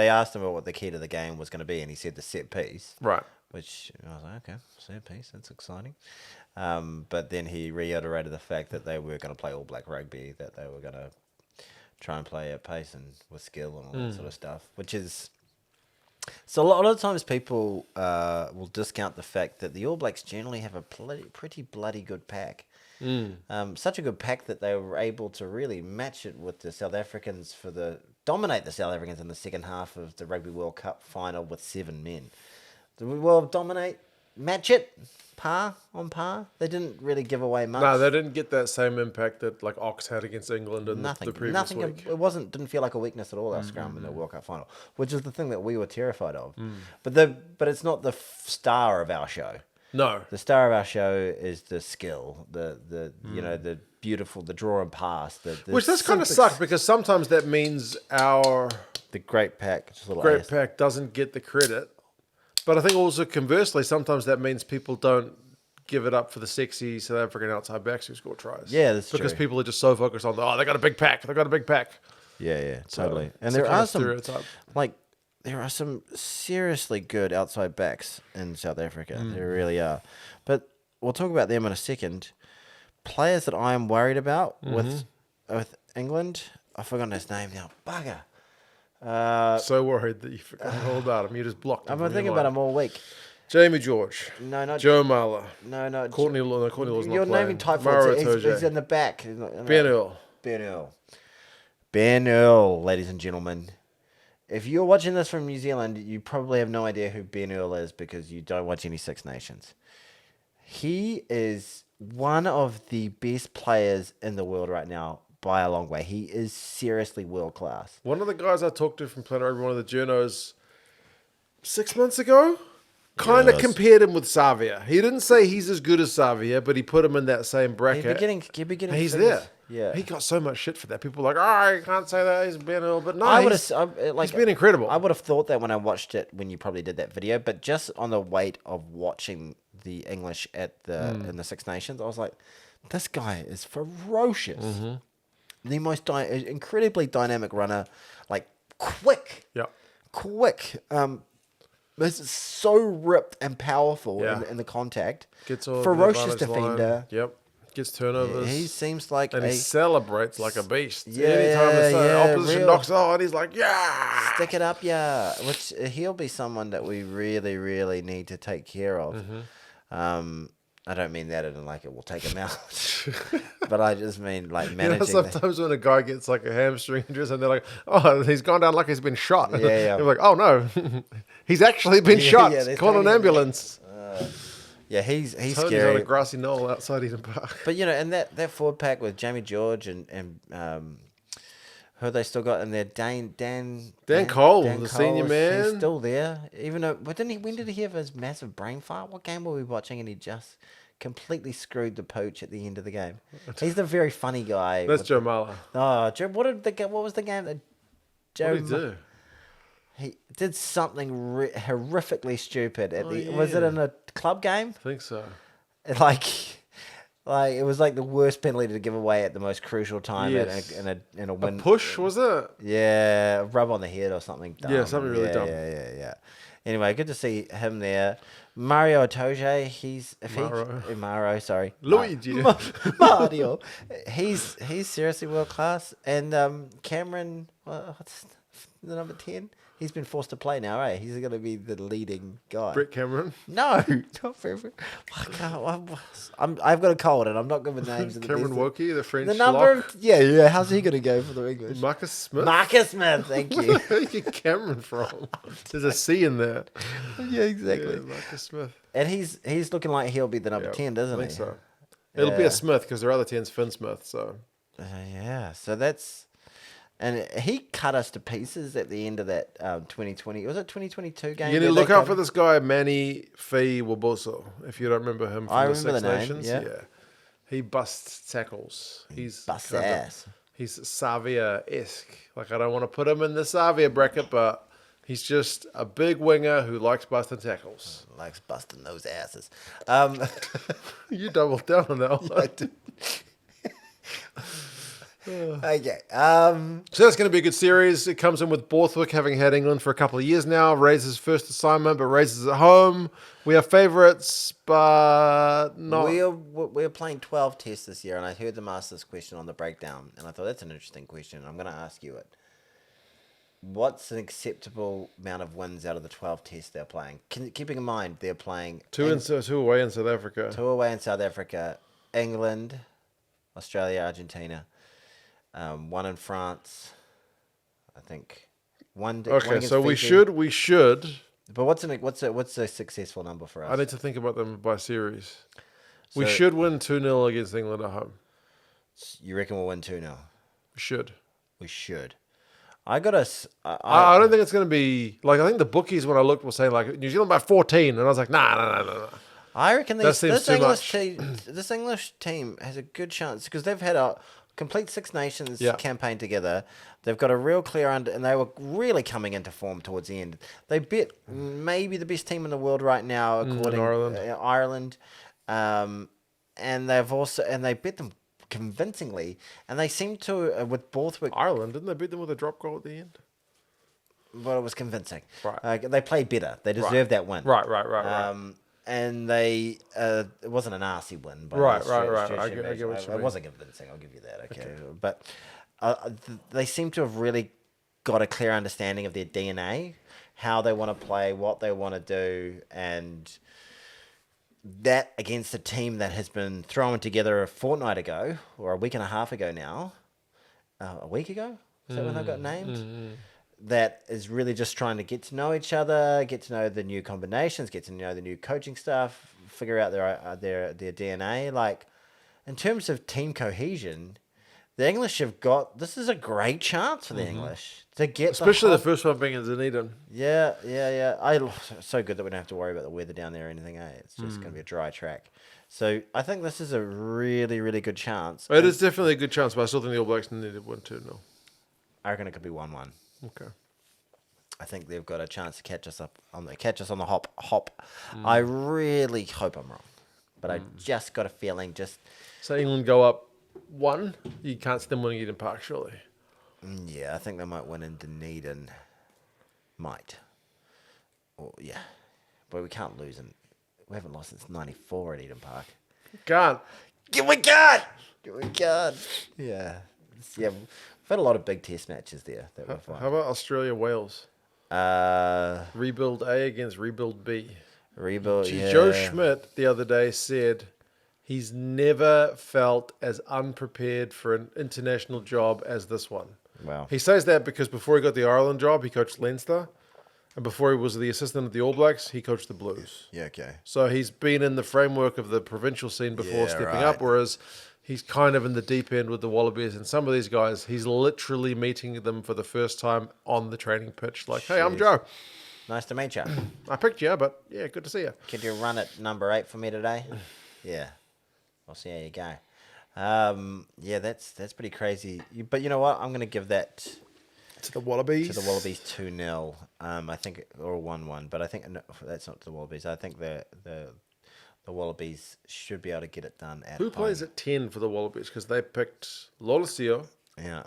asked him about what the key to the game was going to be, and he said the set piece. Right. Which I was like, okay, set piece, that's exciting. But then he reiterated the fact that they were going to play all black rugby, that they were going to try and play at pace and with skill and all that sort of stuff, which is... So a lot of times people will discount the fact that the All Blacks generally have a pretty bloody good pack. Such a good pack that they were able to really match it with the South Africans dominate the South Africans in the second half of the Rugby World Cup final with 7 men. Match it, par on par. They didn't really give away much. No, they didn't get that same impact that like Ox had against England in the previous week. It didn't feel like a weakness at all, our scrum in the World Cup final, which is the thing that we were terrified of. But it's not the star of our show. No. The star of our show is the skill, the beautiful, the draw and pass. Which does kind of suck, because sometimes that means the great pack, pack doesn't get the credit. But I think also conversely, sometimes that means people don't give it up for the sexy South African outside backs who score tries. Yeah, that's true. Because people are just so focused on, they got a big pack. They got a big pack. Yeah, totally. So and there are stereotype. there are some seriously good outside backs in South Africa. There really are. But we'll talk about them in a second. Players that I am worried about with England, I've forgotten his name now. Bugger. So worried that you forgot all about him. You just blocked him. I've been thinking about him all week. Jamie George. No, not Joe Marler. No. Courtney Law's not playing. You're naming typhoons. He's in the back. Ben Earl. Ben Earl, ladies and gentlemen. If you're watching this from New Zealand, you probably have no idea who Ben Earl is because you don't watch any Six Nations. He is one of the best players in the world right now by a long way. He is seriously world class. One of the guys I talked to from Planet Rugby, one of the journos, 6 months ago, kind of compared him with Savia. He didn't say he's as good as Savia, but he put him in that same bracket. He'd be getting He's figures. there. Yeah. He got so much shit for that. People were like, oh, you can't say that. He's been a little bit. No, he's been incredible. I would have thought that when I watched it, when you probably did that video, but just on the weight of watching the English at in the Six Nations, I was like, this guy is ferocious. Mm-hmm. The most incredibly dynamic runner, like quick. Yeah. Quick. This is so ripped and powerful in the contact. Gets all ferocious the defender. line. Yep. Gets turnovers. He seems like and he celebrates like a beast. Yeah, Anytime the opposition real. knocks on, he's like, yeah. Stick it up, yeah. Which he'll be someone that we really, really need to take care of. Mm-hmm. I don't mean that in like it will take him out, but I just mean like You managing. know, sometimes when a guy gets like a hamstring injury and they're like, oh, he's gone down like he's been shot. Yeah. They're like, oh no, he's actually been shot. Call an ambulance. Yeah, he's Tony's scary. on a grassy knoll outside Eden Park. But you know, and that forward pack with Jamie George and who they still got in there, Dan Cole, Dan the senior man. He's still there. Even though, but when did he have his massive brain fart? What game were we watching and he just completely screwed the pooch at the end of the game? He's the very funny guy. That's Joe Mala. Oh, Joe, what was the game that Joe? What did he do? He did something horrifically stupid at the. Was it in a club game? I think so. Like it was like the worst penalty to give away at the most crucial time Yes. in a win. A push, was it? Yeah, rub on the head or something dumb. Yeah, something really dumb. Yeah. Anyway, good to see him there. Mario Itoje, Maro, sorry. Luigi. Mario. He's seriously world class. And Cameron, what's the number 10? He's been forced to play now, right? He's going to be the leading guy. Brett Cameron. No, not very. I've got a cold and I'm not good with names. Cameron Wokey, the French The number lock. yeah. How's he going to go for the English? Marcus Smith. Marcus Smith, thank you. Where did you get Cameron from? There's a C in there. Yeah, exactly. Yeah, Marcus Smith. And he's looking like he'll be the number 10, doesn't he? I think so. It'll be a Smith because their other 10's Finn Smith. So yeah, so that's. And he cut us to pieces at the end of that 2020. Was it 2022 game? you need to look out for this guy, Manny Fee Waboso, if you don't remember him from the Six Nations. Yeah. He busts tackles. He's Busts ass. He's Savia-esque. Like, I don't want to put him in the Savia bracket, but he's just a big winger who likes busting tackles. Likes busting those asses. You doubled down on that one. Okay. So that's going to be a good series. It comes in with Borthwick having had England for a couple of years now. Razor's first assignment, but Razor's at home. We are favourites, but not. We're playing 12 tests this year, and I heard them ask this question on the breakdown, and I thought that's an interesting question. I'm going to ask you it. What's an acceptable amount of wins out of the 12 tests they're playing? Keeping in mind they're playing Two away in South Africa. 2 away in South Africa, England, Australia, Argentina. 1 in France, I think. One so Fiji. we should. But what's a successful number for us? I need to think about them by series. We should win 2-0 against England at home. You reckon we'll win 2-0? We should. We should. I don't think it's going to be like. I think the bookies when I looked were saying like New Zealand by 14, and I was like, nah. I reckon this much. English team has a good chance because they've had a complete Six Nations campaign together. They've got a real clear and they were really coming into form towards the end. They beat maybe the best team in the world right now, according to Ireland. And they beat them convincingly. And they seem to with Borthwick. Ireland, didn't they beat them with a drop goal at the end? Well, it was convincing. Right. They played better. They deserved that win. Right. And they it wasn't an arsey win, but right. I get what you mean. It wasn't convincing. I'll give you that. Okay. But they seem to have really got a clear understanding of their DNA, how they want to play, what they want to do, and that against a team that has been thrown together a fortnight ago or a week and a half ago now, a week ago. Is that when they got named? That is really just trying to get to know each other, get to know the new combinations, get to know the new coaching staff, figure out their DNA. Like, in terms of team cohesion, the English have got. This is a great chance for the English to get, especially the first one being in Dunedin. Yeah. So good that we don't have to worry about the weather down there or anything. It's just going to be a dry track. So I think this is a really, really good chance. It is definitely a good chance, but I still think the All Blacks need to win 2-0. I reckon it could be 1-1. Okay. I think they've got a chance to catch us on the hop. I really hope I'm wrong, but I just got a feeling. So England go up 1. You can't see them winning Eden Park, surely. Yeah, I think they might win in Dunedin. Might. But we can't lose we haven't lost since '94 at Eden Park. Can't. We can't. Yeah. We've had a lot of big test matches there that we've won. How about Australia Wales? Rebuild A against Rebuild B. Joe Schmidt the other day said he's never felt as unprepared for an international job as this one. Wow. He says that because before he got the Ireland job, he coached Leinster. And before he was the assistant at the All Blacks, he coached the Blues. Yeah, okay. So he's been in the framework of the provincial scene before stepping up, whereas he's kind of in the deep end with the Wallabies. And some of these guys, he's literally meeting them for the first time on the training pitch. Like, hey, I'm Joe. Nice to meet you. I picked you, but yeah, good to see you. Could you run at number 8 for me today? Yeah. I'll see how you go. That's pretty crazy. But you know what? I'm going to give that to the Wallabies. 2-0. I think, or 1-1. But I think that's not the Wallabies. I think the Wallabies should be able to get it done at Who plays at 10 for the Wallabies? Because they picked Lolesio. Yeah.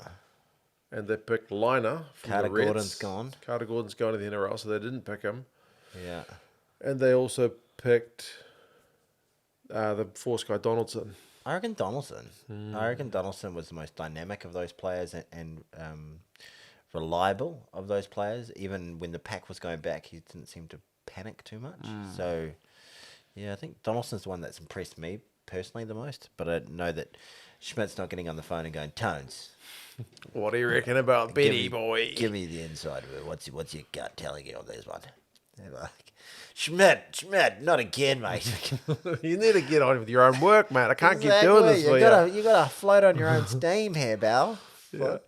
And they picked Liner from Carter the Reds. Gordon's gone. Carter Gordon's gone to the NRL, so they didn't pick him. Yeah. And they also picked the Force guy, Donaldson. I reckon Donaldson was the most dynamic of those players and reliable of those players. Even when the pack was going back, he didn't seem to panic too much. So, yeah, I think Donaldson's the one that's impressed me personally the most. But I know that Schmidt's not getting on the phone and going, Tones, what do you reckon about Benny, boy? Give me the inside of it. What's your gut telling you on this one? They're like, Schmidt, not again, mate. You need to get on with your own work, man. I can't keep doing this for you. You got to float on your own steam here, Bal. Yeah.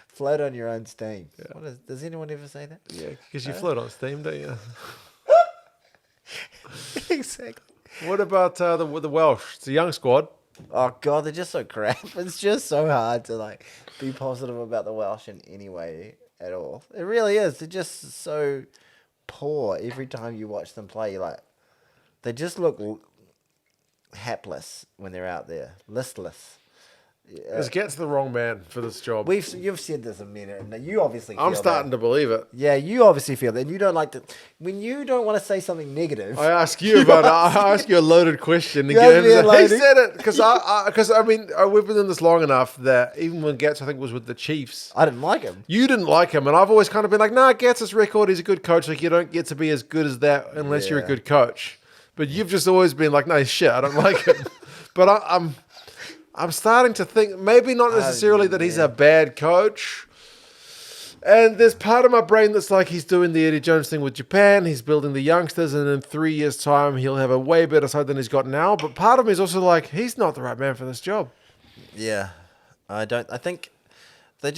Float on your own steam. Yeah. Does anyone ever say that? Yeah, because you float on steam, don't you? Exactly. What about the Welsh? It's a young squad. Oh God, they're just so crap. It's just so hard to be positive about the Welsh in any way at all. It really is. They're just so poor every time you watch them play. They just look hapless when they're out there, listless. This gets the wrong man for this job. You've said this a minute, and you obviously feel I'm starting to believe it. Yeah, you obviously feel that. And you don't like to when you don't want to say something negative. I ask you about it. I ask you a loaded question. You ask me a He said it because we've been in this long enough that even when Gats, I think, was with the Chiefs, I didn't like him. You didn't like him, and I've always kind of been like, nah, Gats' record, he's a good coach. Like, you don't get to be as good as that unless you're a good coach. But you've just always been like, no, shit, I don't like him. But I'm starting to think maybe not necessarily that he's a bad coach. And there's part of my brain that's like he's doing the Eddie Jones thing with Japan. He's building the youngsters, and in 3 years' time, he'll have a way better side than he's got now. But part of me is also like, he's not the right man for this job. Yeah. I think they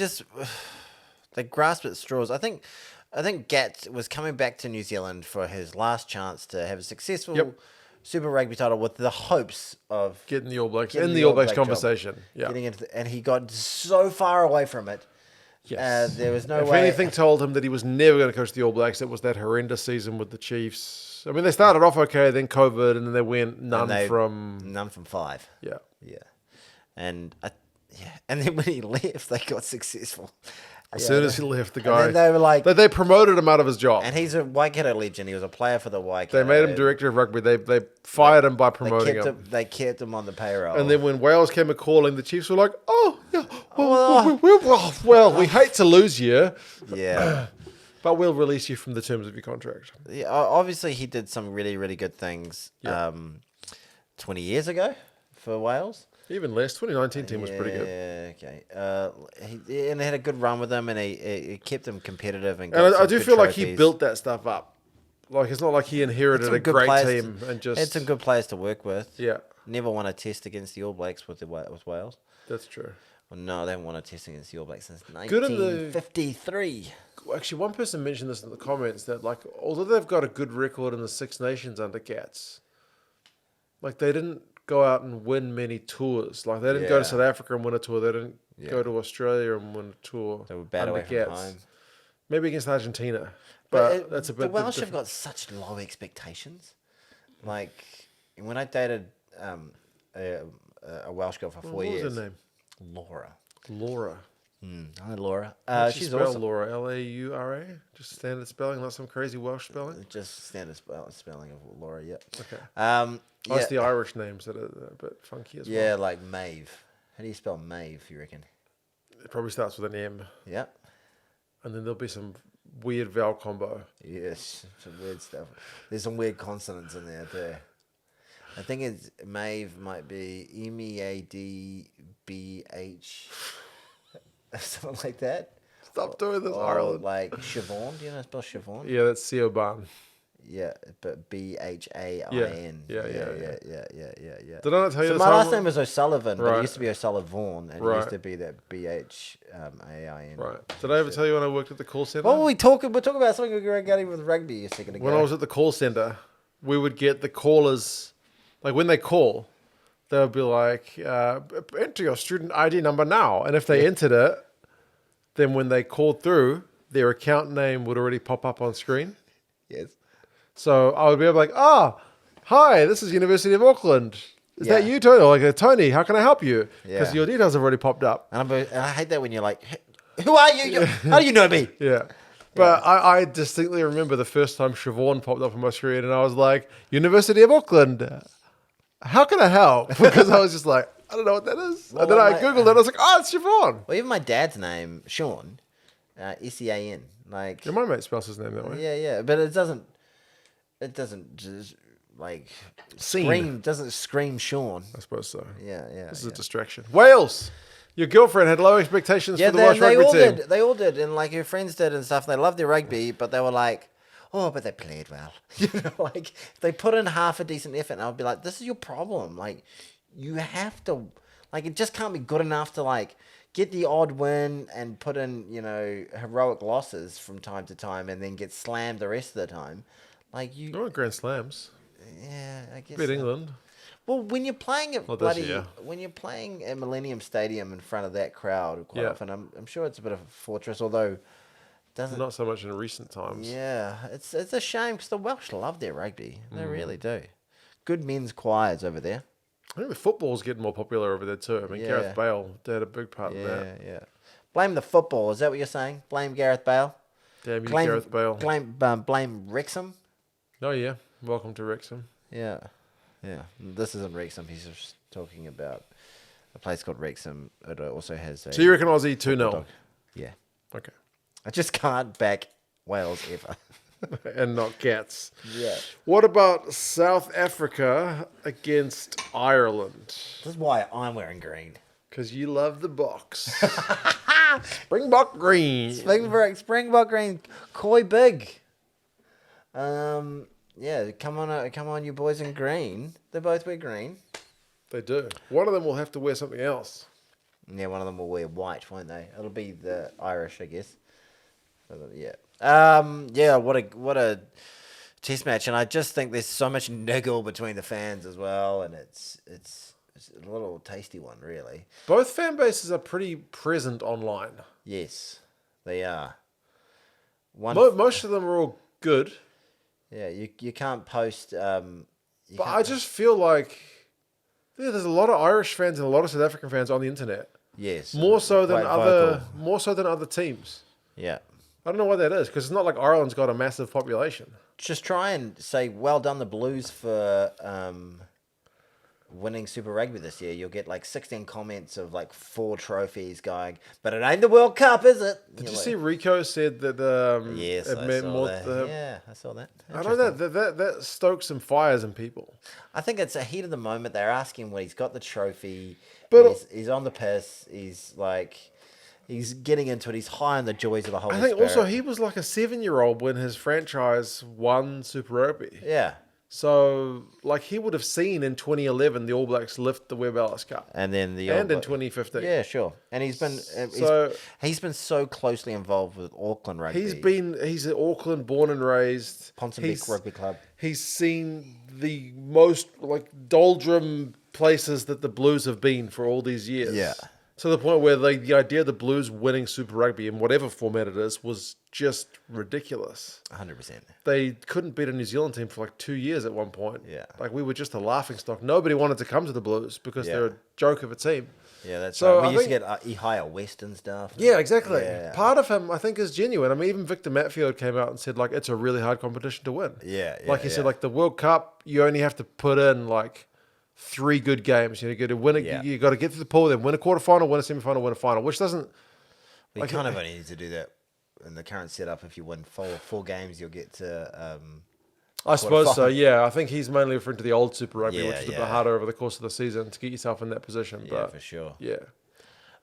grasp at straws. I think Gats was coming back to New Zealand for his last chance to have a successful Super Rugby title with the hopes of getting the All Blacks in the All Blacks conversation. Yeah, and he got so far away from it. Yes, there was no way. If anything told him that he was never going to coach the All Blacks, it was that horrendous season with the Chiefs. I mean, they started off okay, then COVID, and then they went none from 5. Yeah, and then when he left, they got successful. As soon as he left, the guy... And they were like... They promoted him out of his job. And he's a Waikato legend. He was a player for the Waikato. They made him director of rugby. They fired him by promoting him. They kept him on the payroll. And then when Wales came a-calling, the Chiefs were like, oh, yeah, well, we hate to lose you. Yeah. But we'll release you from the terms of your contract. Yeah, obviously, he did some really, really good things 20 years ago for Wales. Even less. 2019 team was pretty good. Yeah, okay. And they had a good run with him, and he kept them competitive. And I do feel like he built that stuff up. Like it's not like he inherited a great team and just had some good players to work with. Yeah, Never won a test against the All Blacks with Wales. that's true. Well, no, they haven't won a test against the All Blacks since Good in the- 1953. Actually, one person mentioned this in the comments that like although they've got a good record in the Six Nations under Cats, like they didn't go out and win many tours. Like they didn't go Yeah. to South Africa and win a tour. They didn't Yeah. go to Australia and win a tour. They were bad under away from Cats. home. Maybe against Argentina, but that's a bit. The Welsh have different. got such low expectations. Like when I dated a Welsh girl for 4 What was years. her name? Laura. Laura. Hi, Laura. She's She's spell awesome. Laura, Laura, just standard spelling, not some crazy Welsh spelling. Just standard spelling of Laura. Yep. Okay. Yeah, It's the Irish names that are a bit funky as well. yeah, like Maeve. How do you spell Maeve? You reckon? It probably starts with an M, Yep. and then there'll be some weird vowel combo. Yes, some weird stuff. There's some weird consonants in there too. I think it's Maeve might be MEADBH, something like that. Stop doing this, Or Ireland. like Siobhan. Do you know how to spell Siobhan? Yeah, that's Siobhan. Yeah, but BHAIN. Yeah. Yeah. Did I not tell you So this? my how- last name was O'Sullivan, but Right. it used to be O'Sullivan, and it Right. used to be that BHAIN. Right. Did I ever tell you when I worked at the call center? What were we talking? We're talking about something we were getting with rugby a second ago. When I was at the call center, we would get the callers, like when they call, they would be like, enter your student ID number now. And if they entered it, then when they called through, their account name would already pop up on screen. Yes. So I would be able to like, hi, this is University of Auckland. Is that Yeah. you, Tony? Or like, Tony, how can I help you? Because Yeah. your details have already popped up. And I hate that when you're like, who are you? How do you know me? Yeah. But I distinctly remember the first time Siobhan popped up on my screen and I was like, University of Auckland, how can I help? Because I was just like, I don't know what that is. Well, and then I like- Googled it and I was like, oh, it's Siobhan. Well, even my dad's name, Sean, SEAN. Like, Yeah, my mate spells his name that way. yeah, but it doesn't just like doesn't scream Sean. I suppose so. Yeah. This is a distraction. Wales. Your girlfriend had low expectations Yeah, for the Welsh rugby team. They all did, and like her friends did and stuff. They loved their rugby, but they were like, "Oh, but they played well." You know, like they put in half a decent effort, and I would be like, "This is your problem. Like, you have to, like, it just can't be good enough to like get the odd win and put in, you know, heroic losses from time to time, and then get slammed the rest of the time. Like you, They weren't Grand Slams. yeah, I guess. Beat so. England. Well, when you're playing at Not this bloody, year. when you're playing at Millennium Stadium in front of that crowd quite Yeah. often, I'm sure it's a bit of a fortress. Although, doesn't Not so much in recent times. yeah, it's a shame because the Welsh love their rugby. Mm. They really do. Good men's choirs over there. I think the football's getting more popular over there too. I mean, Yeah. Gareth Bale had a big part in Yeah, that. yeah. Blame the football. Is that what you're saying? Blame Gareth Bale. Damn you, Blame Gareth Bale. Blame Wrexham. Oh, yeah. Welcome to Wrexham. Yeah, yeah. This isn't Wrexham. He's just talking about a place called Wrexham. It also has a. So you reckon Aussie 2-0? dog. Yeah. Okay. I just can't back Wales ever. And not Cats. Yeah. What about South Africa against Ireland? This is why I'm wearing green. Because you love the box. Springbok green. Springbok green, Koi big. Yeah, come on, you boys in green. They both wear green. They do. One of them will have to wear something else. Yeah, one of them will wear white, won't they? It'll be the Irish, I guess. Yeah. Yeah. What a test match, and I just think there's so much niggle between the fans as well, and it's a little tasty one, really. Both fan bases are pretty present online. Yes, they are. Most of them are all good. Yeah, you can't post. But I just feel like there's a lot of Irish fans and a lot of South African fans on the internet. Yes, More so than quite other teams. Yeah. I don't know why that is, because it's not like Ireland's got a massive population. Just try and say, well done the Blues for winning Super Rugby this year. You'll get like 16 comments of like 4 trophies going, but it ain't the World Cup, is it? Did you see Rico said that Yes, it I meant saw more that. Yeah, I saw that. I know that stokes some fires in people. I think it's a heat of the moment. They're asking when he's got the trophy. But he's on the piss. He's like, He's getting into it. He's high on the joys of the Holy I think Spirit. also he was like a 7-year-old when his franchise won Super Rugby. Yeah. So, like, he would have seen in 2011 the All Blacks lift the Webb Ellis Cup. And then in 2015. Yeah, sure. And he's been he's been so closely involved with Auckland rugby. He's at Auckland, born and raised. Ponsonby Rugby Club. He's seen the most like doldrum places that the Blues have been for all these years. Yeah. To the point where the idea of the Blues winning Super Rugby in whatever format it is was just ridiculous. 100%. They couldn't beat a New Zealand team for like 2 years at one point. Yeah. Like we were just a laughing stock. Nobody wanted to come to the Blues because they're a joke of a team. Yeah, that's So right. I We used to think- get Ihaya West and stuff. Yeah, exactly. Yeah. Part of him, I think, is genuine. I mean, even Victor Matfield came out and said, like, it's a really hard competition to win. Yeah, Like he said, like, the World Cup, you only have to put in, like, 3 good games. You got to win it. Yeah. You got to get through the pool, then win a quarterfinal, win a semifinal, win a final, which doesn't... We like, kind of only need to do that in the current setup. If you win four games, you'll get to... I suppose so, quarterfinal. yeah. I think he's mainly referring to the old Super Rugby, Yeah, which is a bit yeah. harder over the course of the season to get yourself in that position. Yeah, But for sure. yeah.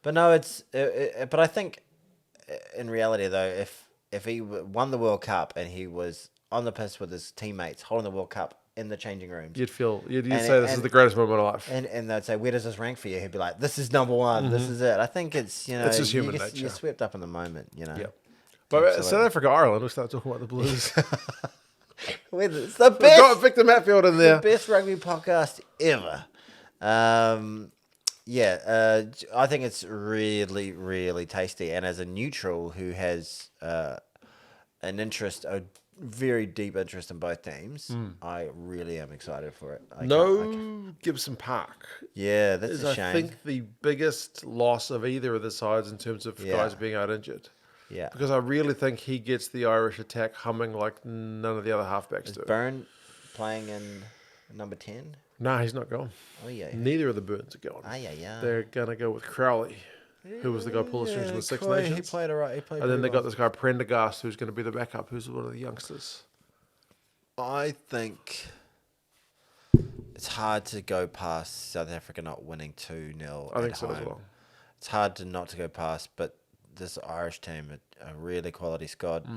But no, but I think in reality though, if he won the World Cup and he was on the pitch with his teammates holding the World Cup in the changing rooms, You'd say this is and- the greatest moment of my life. and they'd say, "Where does this rank for you?" He'd be like, "This is number one. This is it." I think it's It's just human you're nature. swept up in the moment, Yeah. But South Africa, Ireland, we'll start talking about the Blues. It's the We've best. got Victor Matfield in there. The best rugby podcast ever. I think it's really, really tasty. And as a neutral who has a very deep interest in both teams, I really am excited for it. Gibson Park Yeah, that's is, a I shame. think, the biggest loss of either of the sides in terms of Yeah. guys being out injured. Yeah. Because I really think he gets the Irish attack humming like none of the other halfbacks Is do. Byrne playing in number 10? Nah, he's not going. Oh, yeah. Neither of the Burns are going. Yeah. They're going to go with Crowley, who was the guy who pulled the strings in the Six Nations. He played all right. He played And then they pretty got well. this guy Prendergast, who's going to be the backup, who's one of the youngsters. I think it's hard to go past South Africa not winning 2-0 I think at so as home. well. It's hard not to go past, but this Irish team, a really quality squad,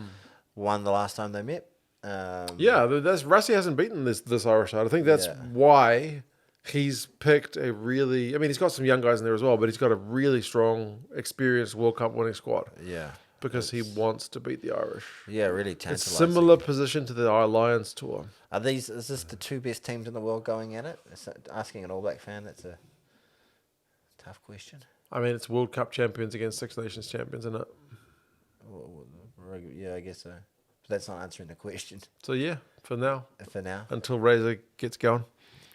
won the last time they met. Yeah, Rusty hasn't beaten this Irish side. I think that's why he's picked a really... I mean, he's got some young guys in there as well, but he's got a really strong, experienced World Cup winning squad Yeah. because he wants to beat the Irish. Yeah, really It's tantalising. similar position to the Lions tour. Is this the two best teams in the world going at it? Asking an All Black fan, that's a tough question. I mean, it's World Cup champions against Six Nations champions, isn't it? Yeah, I guess so. But that's not answering the question So yeah, for now, for now. until Razor gets going.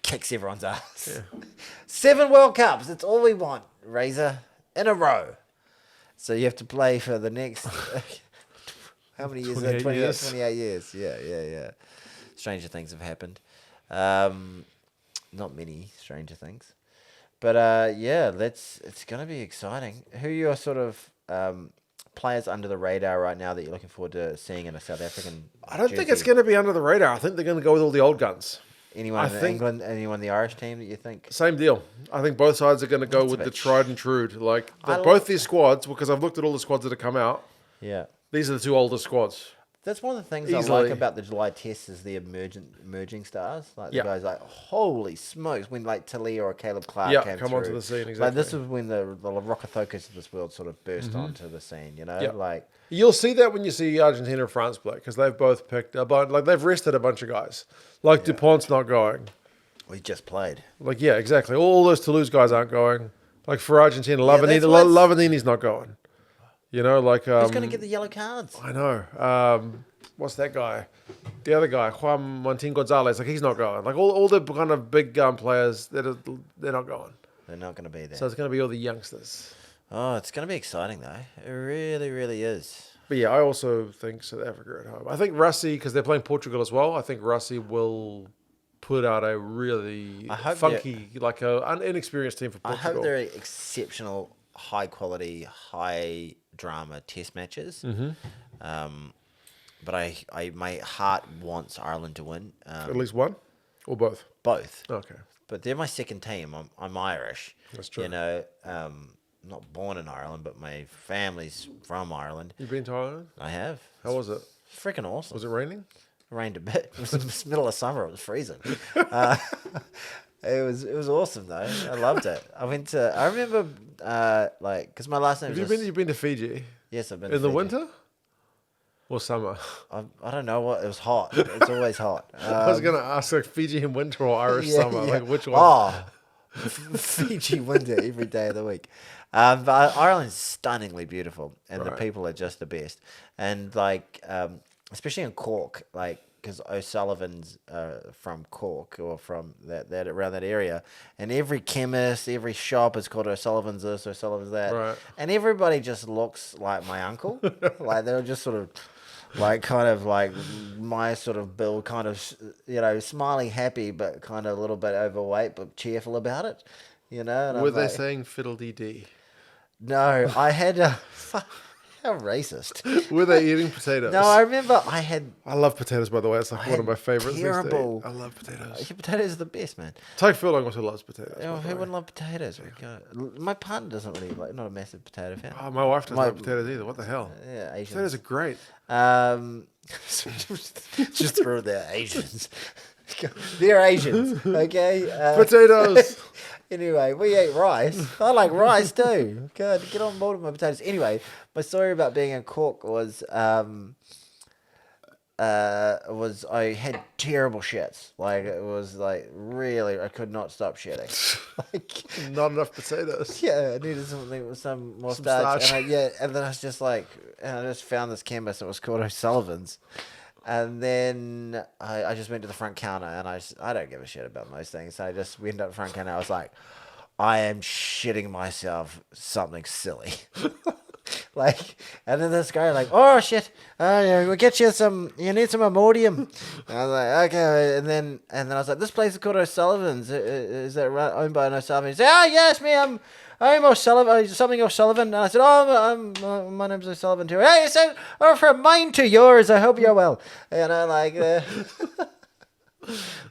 Kicks everyone's ass. Yeah. 7 World Cups. That's all we want, Razor, in a row. So you have to play for the next... how many years? 28 years. 28 years. Yeah. Stranger things have happened. Not many stranger things. But it's going to be exciting. Who are your sort of players under the radar right now that you're looking forward to seeing in a South African I don't think it's jersey? going to be under the radar. I think they're going to go with all the old guns. Anyone I in think- England, anyone in the Irish team that you think? Same deal. I think both sides are going to go That's a with the bit tried and true. Like I both like- these squads, because I've looked at all the squads that have come out. Yeah. These are the two oldest squads. That's one of the things I Easily. like about the July tests is the emerging stars. Like Yeah. the guys like, holy smokes, when like Tilly or Caleb Clark Yeah, came come through. onto the scene, Like this exactly. is when the Rokathokas of this world sort of burst onto the scene, you know? Yeah. Like, You'll see that when you see Argentina and France play, because they've both picked a bunch. Like they've rested a bunch of guys. Like Dupont's not going. we just played. Like yeah, exactly. All those Toulouse guys aren't going. Like for Argentina, that's what's- Lavanini's not going. You know, like Who's going to get the yellow cards? I know. What's that guy? The other guy, Juan Martín Gonzalez. Like he's not going. Like all the kind of big gun players, they're not going. They're not going to be there. So it's going to be all the youngsters. Oh, it's going to be exciting, though. It really, really is. But yeah, I also think South Africa at home. I think Russie, because they're playing Portugal as well, I think Russie will put out a really I hope funky, like an inexperienced team for I Portugal. hope they're exceptional, high quality, high drama test matches. But my heart wants Ireland to win. At least one or both. Both. Okay. But they're my second team. I'm Irish. That's true. You know, not born in Ireland, but my family's from Ireland. You've been to Ireland? I have. How was it? Freaking awesome. Was it raining? It rained a bit. It was in the middle of summer. It was freezing. It was awesome though. I loved it. I remember because my last name. You've been to Fiji? Yes, I've been. In to the Fiji. winter? Or summer? I don't know what. It was hot. It's always hot. I was gonna ask like Fiji in winter or Irish summer. Yeah. Like which one? Oh, Fiji winter every day of the week. But Ireland's stunningly beautiful, and the Right. people are just the best. And especially in Cork, because O'Sullivan's from Cork or from that around that area, and every chemist, every shop is called O'Sullivan's this, O'Sullivan's that, Right. and everybody just looks like my uncle. Like they're just sort of. My sort of build, kind of, smiling, happy, but kind of a little bit overweight, but cheerful about it, And I Were was they like, saying fiddle-dee-dee? no, I had a, how racist. Were they eating potatoes? No, I remember I had I love potatoes, by the way. It's like one of my favorites. things to eat. terrible- I love potatoes. potatoes are the best, man. Tyke Furlong also loves potatoes. by Oh, the who way. wouldn't love potatoes? My partner doesn't really not a massive potato fan. Oh, my wife doesn't My- like potatoes either. What the hell? Yeah, Asians. Potatoes are great. Just throw their Asians. They're Asians, okay? Potatoes! Anyway, we ate rice. I like rice too. God, get on board with my potatoes. Anyway, my story about being in Cork was I had terrible shits. Like it was like really, I could not stop shitting. Like Not enough potatoes. yeah, I needed something with some more Some starch. starch. And then I was just like, and I just found this chemist. It was called O'Sullivan's. And then I just went to the front counter, and I don't give a shit about most things. So I just went up the front counter. I was like, I am shitting myself something silly. And then this guy oh shit, yeah, we'll get you some. You need some Imodium. And I was like, okay. And then I was like, this place is called O'Sullivan's. Is that right? Owned by an O'Sullivan? He said, oh yes, me. I'm O'Sullivan. Something O'Sullivan. And I said, oh, my name's O'Sullivan too. Hey, he said, oh, from mine to yours. I hope you're well. And I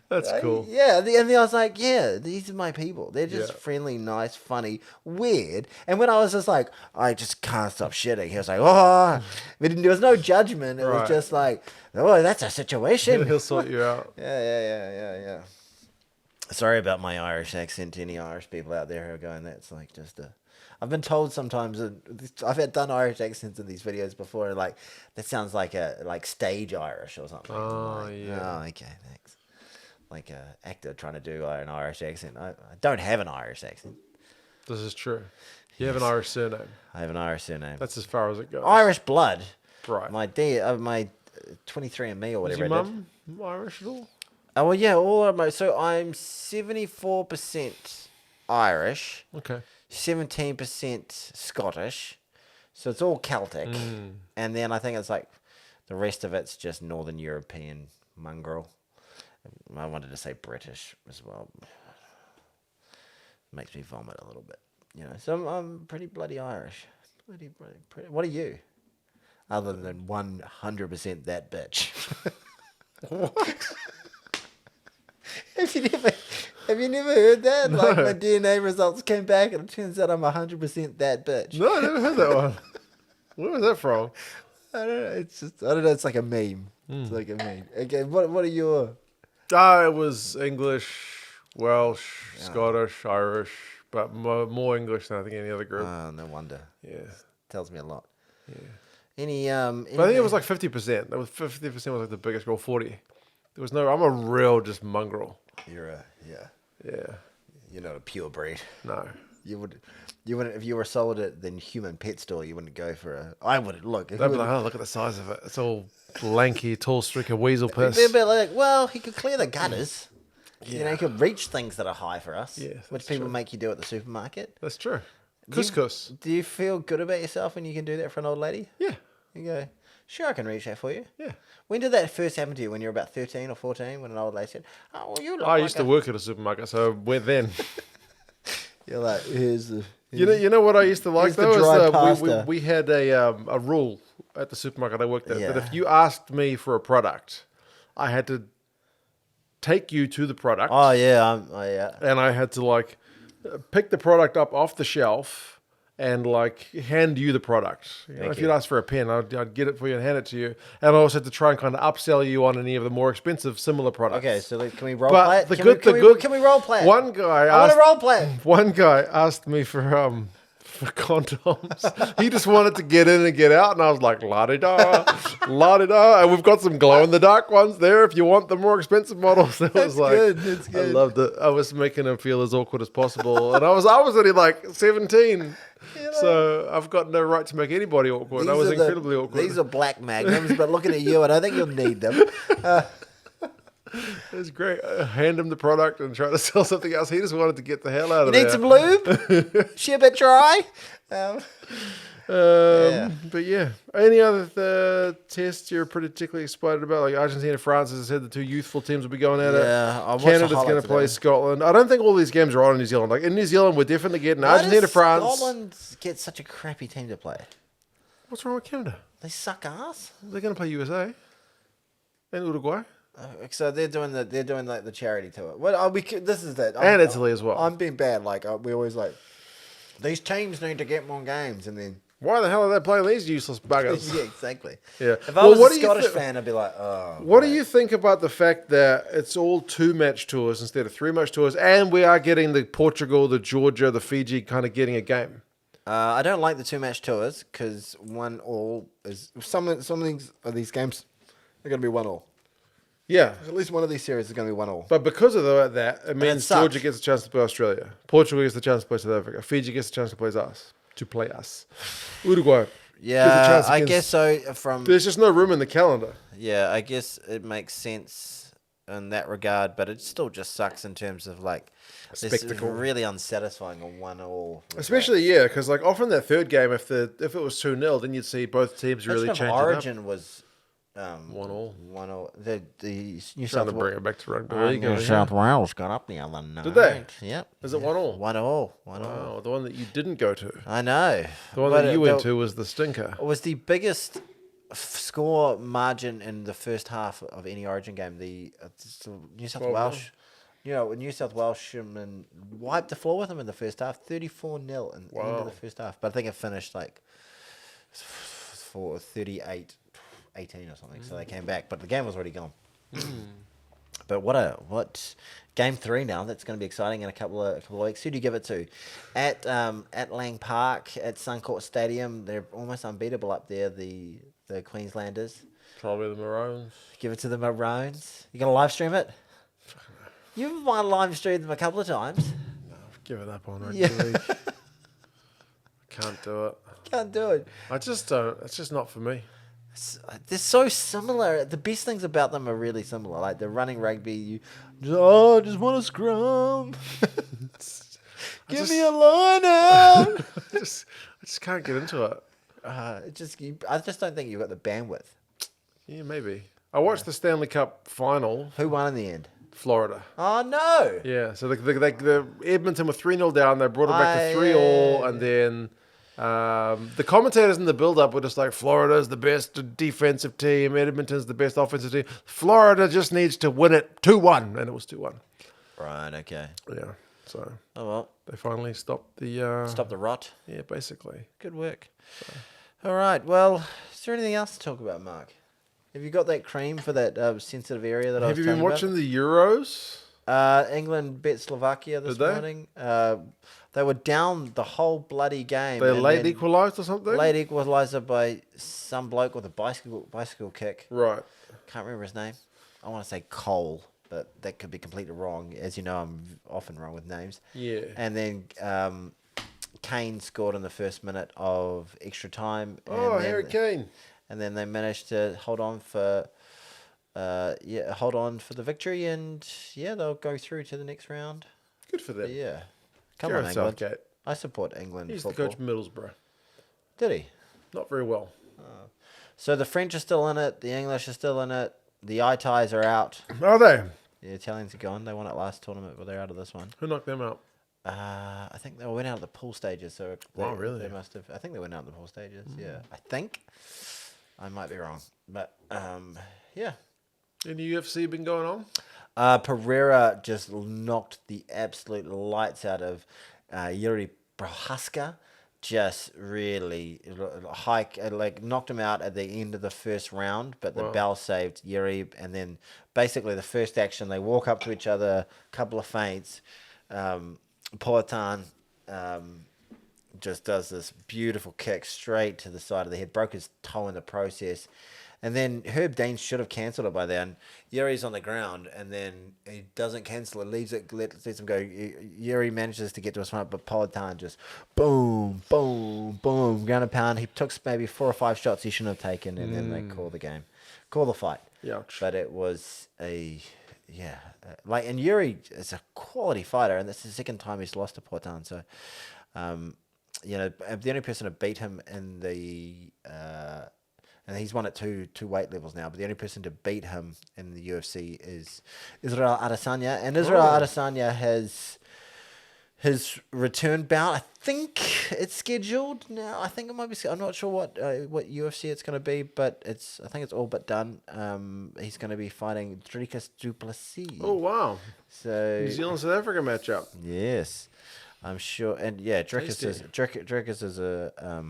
That's cool. Yeah, and then I was like, yeah, these are my people. They're just Yeah. friendly, nice, funny, weird. And when I was just like, I just can't stop shitting, he was like, oh. But there was no judgment. It Right. was just like, oh, that's a situation. He'll sort you out. Yeah. Sorry about my Irish accent to any Irish people out there who are going, that's like just a... I've been told sometimes, I've done Irish accents in these videos before, and that sounds like stage Irish or something. Oh, I'm like, yeah. Oh, okay, thanks. Like an actor trying to do an Irish accent. I don't have an Irish accent. This is true. You have an Irish surname. I have an Irish surname. That's as far as it goes. Irish blood. Right. My 23andMe or Is whatever. your I did. mum Irish at all? Oh well, yeah. All of my. So I'm 74% Irish, Okay. 17% Scottish. So it's all Celtic, and then I think it's like the rest of it's just Northern European mongrel. I wanted to say British as well. Makes me vomit a little bit, So I'm pretty bloody Irish. Pretty. What are you? Other than 100% that bitch. Have you never heard that? Like No. my DNA results came back and it turns out I'm 100% that bitch. No, I never heard that one. Where was that from? I don't know. It's like a meme. It's like a meme. Okay, what are your? It was English, Welsh, Scottish, Irish, but more English than I think any other group. Oh, no wonder. Yeah. Tells me a lot. Yeah. Any But I think it was like 50%. That was 50% was like the biggest goal. 40. There was no. I'm a real just mongrel. You're Yeah. you're not a pure breed. No. You wouldn't if you were sold at the human pet store. You wouldn't go for a. I wouldn't look. If They'd you be like, wouldn't- oh, look at the size of it. It's all lanky, tall streak of weasel piss. They'd be like, well, he could clear the gutters. He could reach things that are high for us, Yeah, which that's people true. make you do at the supermarket. That's true. Do you- Couscous. Do you feel good about yourself when you can do that for an old lady? Yeah. You go, sure, I can reach that for you. Yeah. When did that first happen to you? When you were about 13 or 14, when an old lady said, oh, well, you look I like used to work at a supermarket, so where then? You're like, here's the... You know what I used to like Here's the though is dry we pasta. we had a rule at the supermarket I worked at that Yeah. if you asked me for a product, I had to take you to the product. Oh, yeah. Yeah. And I had to pick the product up off the shelf and like hand you the product. You know, Thank if you. you'd ask for a pen, I'd get it for you and hand it to you. And I also had to try and kind of upsell you on any of the more expensive similar products. Okay, so can we role But play it? the Can good- we, the can good- we, can we role play it? One guy I want asked, to role play it. one guy asked me for condoms. He just wanted to get in and get out, and I was like, la-di-da, la-di-da. And we've got some glow-in-the-dark ones there if you want the more expensive models. It was like, good, that's I good. loved it. I was making him feel as awkward as possible. And I was only like 17. So I've got no right to make anybody awkward. I was incredibly awkward. These are black magnums, but looking at you, I don't think you'll need them. It was great. I hand him the product and try to sell something else. He just wanted to get the hell out You of need there. some lube? She a bit dry? Yeah. But yeah, any other tests you're particularly excited about? Like Argentina, France, as I said, the two youthful teams will be going at Yeah, I it. watched the Canada's going highlights to of play that. Scotland. I don't think all these games are on in New Zealand. Like in New Zealand, we're definitely getting Why Argentina, does France. Scotland get such a crappy team to play? What's wrong with Canada? They suck ass. They're going to play USA and Uruguay So they're doing like the charity to it. Well, this is it. and Italy as well. I'm being bad. Like we always like these teams need to get more games, and then Why the hell are they playing these useless buggers? yeah, exactly. Yeah. If I was what a do you Scottish thi- fan, I'd be like, oh. What right. do you think about the fact that it's all 2-match tours instead of 3-match tours, and we are getting the Portugal, the Georgia, the Fiji kind of getting a game? I don't like the 2-match tours because 1-1 is some of these games are going to be 1-1. Yeah. At least one of these series is going to be 1-1. But because of that, it means sucks. Georgia gets a chance to play Australia. Portugal gets a chance to play South Africa. Fiji gets a chance to play us. Uruguay. gets a Yeah, chance I against- guess so. From There's just no room in the calendar. yeah, I guess it makes sense in that regard, but it still just sucks in terms of like it's Spectacle. really unsatisfying on 1-1. Especially, yeah, because like often that third game, if it was 2-0, then you'd see both teams really Imagine if change it up. Origin was 1-1. 1-0. The New Trying South to bring it back to rugby league. New yeah. South Wales got up the other night. Did they? Yep. Is it 1-1? 1-0. Wow, the one that you didn't go to. I know. The one But that you went to was the stinker. It was the biggest score margin in the first half of any Origin game. The New South 12-0. Welsh, New South Welshmen wiped the floor with them in the first half, 34-0 in the end of the first half. But I think it finished like for 38-18 or something. So they came back, but the game was already gone. But what game 3 now? That's going to be exciting in a couple of weeks. Who do you give it to? At Lang Park, at Suncourt Stadium, they're almost unbeatable up there. The Queenslanders. Probably the Maroons. Give it to the Maroons. You gonna live stream it? You've live streamed them a couple of times. No, I've given up on rugby Yeah. league. Can't do it. Can't do it. I just don't. It's just not for me. They're so similar. The best things about them are really similar. Like the running rugby, I just want to scrum. Give me a line out. I just can't get into it. I just don't think you've got the bandwidth. Yeah, maybe. I watched the Stanley Cup final. Who won in the end? Florida. Oh no! Yeah, so the Edmonton were 3-0 down. They brought it back to 3-3, and then the commentators in the build-up were just like, Florida's the best defensive team, Edmonton's the best offensive team. Florida just needs to win it 2-1, and it was 2-1. Right. Okay. Yeah, so Oh well. they finally stopped the... Stop the rot. Yeah, basically. Good work. All right. Well, is there anything else to talk about, Mark? Have you got that cream for that sensitive area that I was Have you been telling watching the Euros? England beat Slovakia this Did they? morning. They were down the whole bloody game. They and late then equalised or something? late equaliser by some bloke with a bicycle kick. Right. Can't remember his name. I want to say Cole, but that could be completely wrong. As you know, I'm often wrong with names. Yeah. And then Kane scored in the first minute of extra time. Oh, Harry Kane. And then they managed to hold on for the victory, and they'll go through to the next round. Good for them. But yeah, come Gareth on, England. Southgate. I support England He's the football. coach of Middlesbrough. Did he? Not very well. So the French are still in it. The English are still in it. The Itais are out. Are they? The Italians are gone. They won it last tournament, but they're out of this one. Who knocked them out? I think they went out of the pool stages. So Wow, really? They must have. I think they went out of the pool stages. Yeah, I think. I might be wrong, but yeah. Any UFC been going on? Pereira just knocked the absolute lights out of Yuri Prohaska, just really knocked him out at the end of the first round, but the bell saved Yuri. And then basically the first action, they walk up to each other, a couple of feints. Poatan just does this beautiful kick straight to the side of the head, broke his toe in the process. And then Herb Dean should have cancelled it by then. Yuri's on the ground, and then he doesn't cancel it, lets him go. Yuri manages to get to his front, but Poatan just boom, boom, boom, ground and pound. He took maybe 4 or 5 shots he shouldn't have taken, and then they call the fight. Ouch. But it was and Yuri is a quality fighter, and that's the second time he's lost to Poatan. So, the only person to beat him in the and he's won at two weight levels now, but the only person to beat him in the UFC is Israel Adesanya. And Israel Adesanya has his return bout. I think it's scheduled now. I think it might be. I'm not sure what UFC it's going to be, but I think it's all but done. He's going to be fighting Dricus du Plessis. Oh, wow. So New Zealand-South Africa matchup. Yes, I'm sure. And yeah, Dricus is a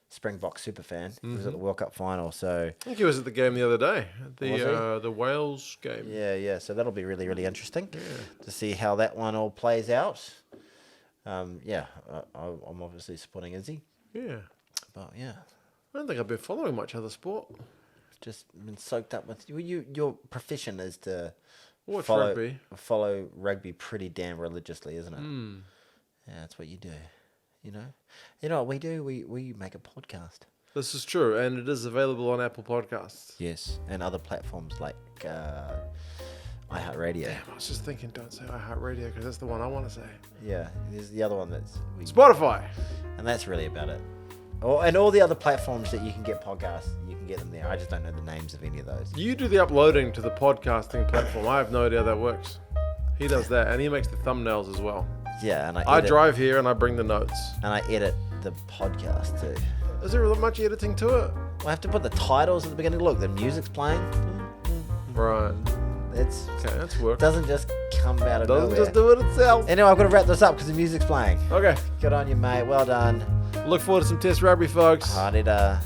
Springbok super fan. He was at the World Cup final, so I think he was at the game the other day, the Wales game. Yeah. So that'll be really, really interesting to see how that one all plays out. I'm obviously supporting Izzy. Yeah, but yeah, I don't think I've been following much other sport. Just been soaked up with your profession is to follow rugby pretty damn religiously, isn't it? Yeah, that's what you do. You know what we do? We make a podcast. This is true, and it is available on Apple Podcasts. Yes, and other platforms like iHeartRadio. Damn, I was just thinking, don't say iHeartRadio because that's the one I want to say. Yeah, there's the other one that's Spotify, and that's really about it. And all the other platforms that you can get podcasts, you can get them there. I just don't know the names of any of those. You do the uploading to the podcasting platform. I have no idea how that works. He does that, and he makes the thumbnails as well. Yeah, and I drive here and I bring the notes. And I edit the podcast too. Is there much editing to it? I have to put the titles at the beginning. Look, the music's playing. Right. That's work. Doesn't just come out of Doesn't nowhere. just do it itself. Anyway, I've got to wrap this up because the music's playing. Okay. Good on you, mate. Well done. Look forward to some test rugby, folks. Harida.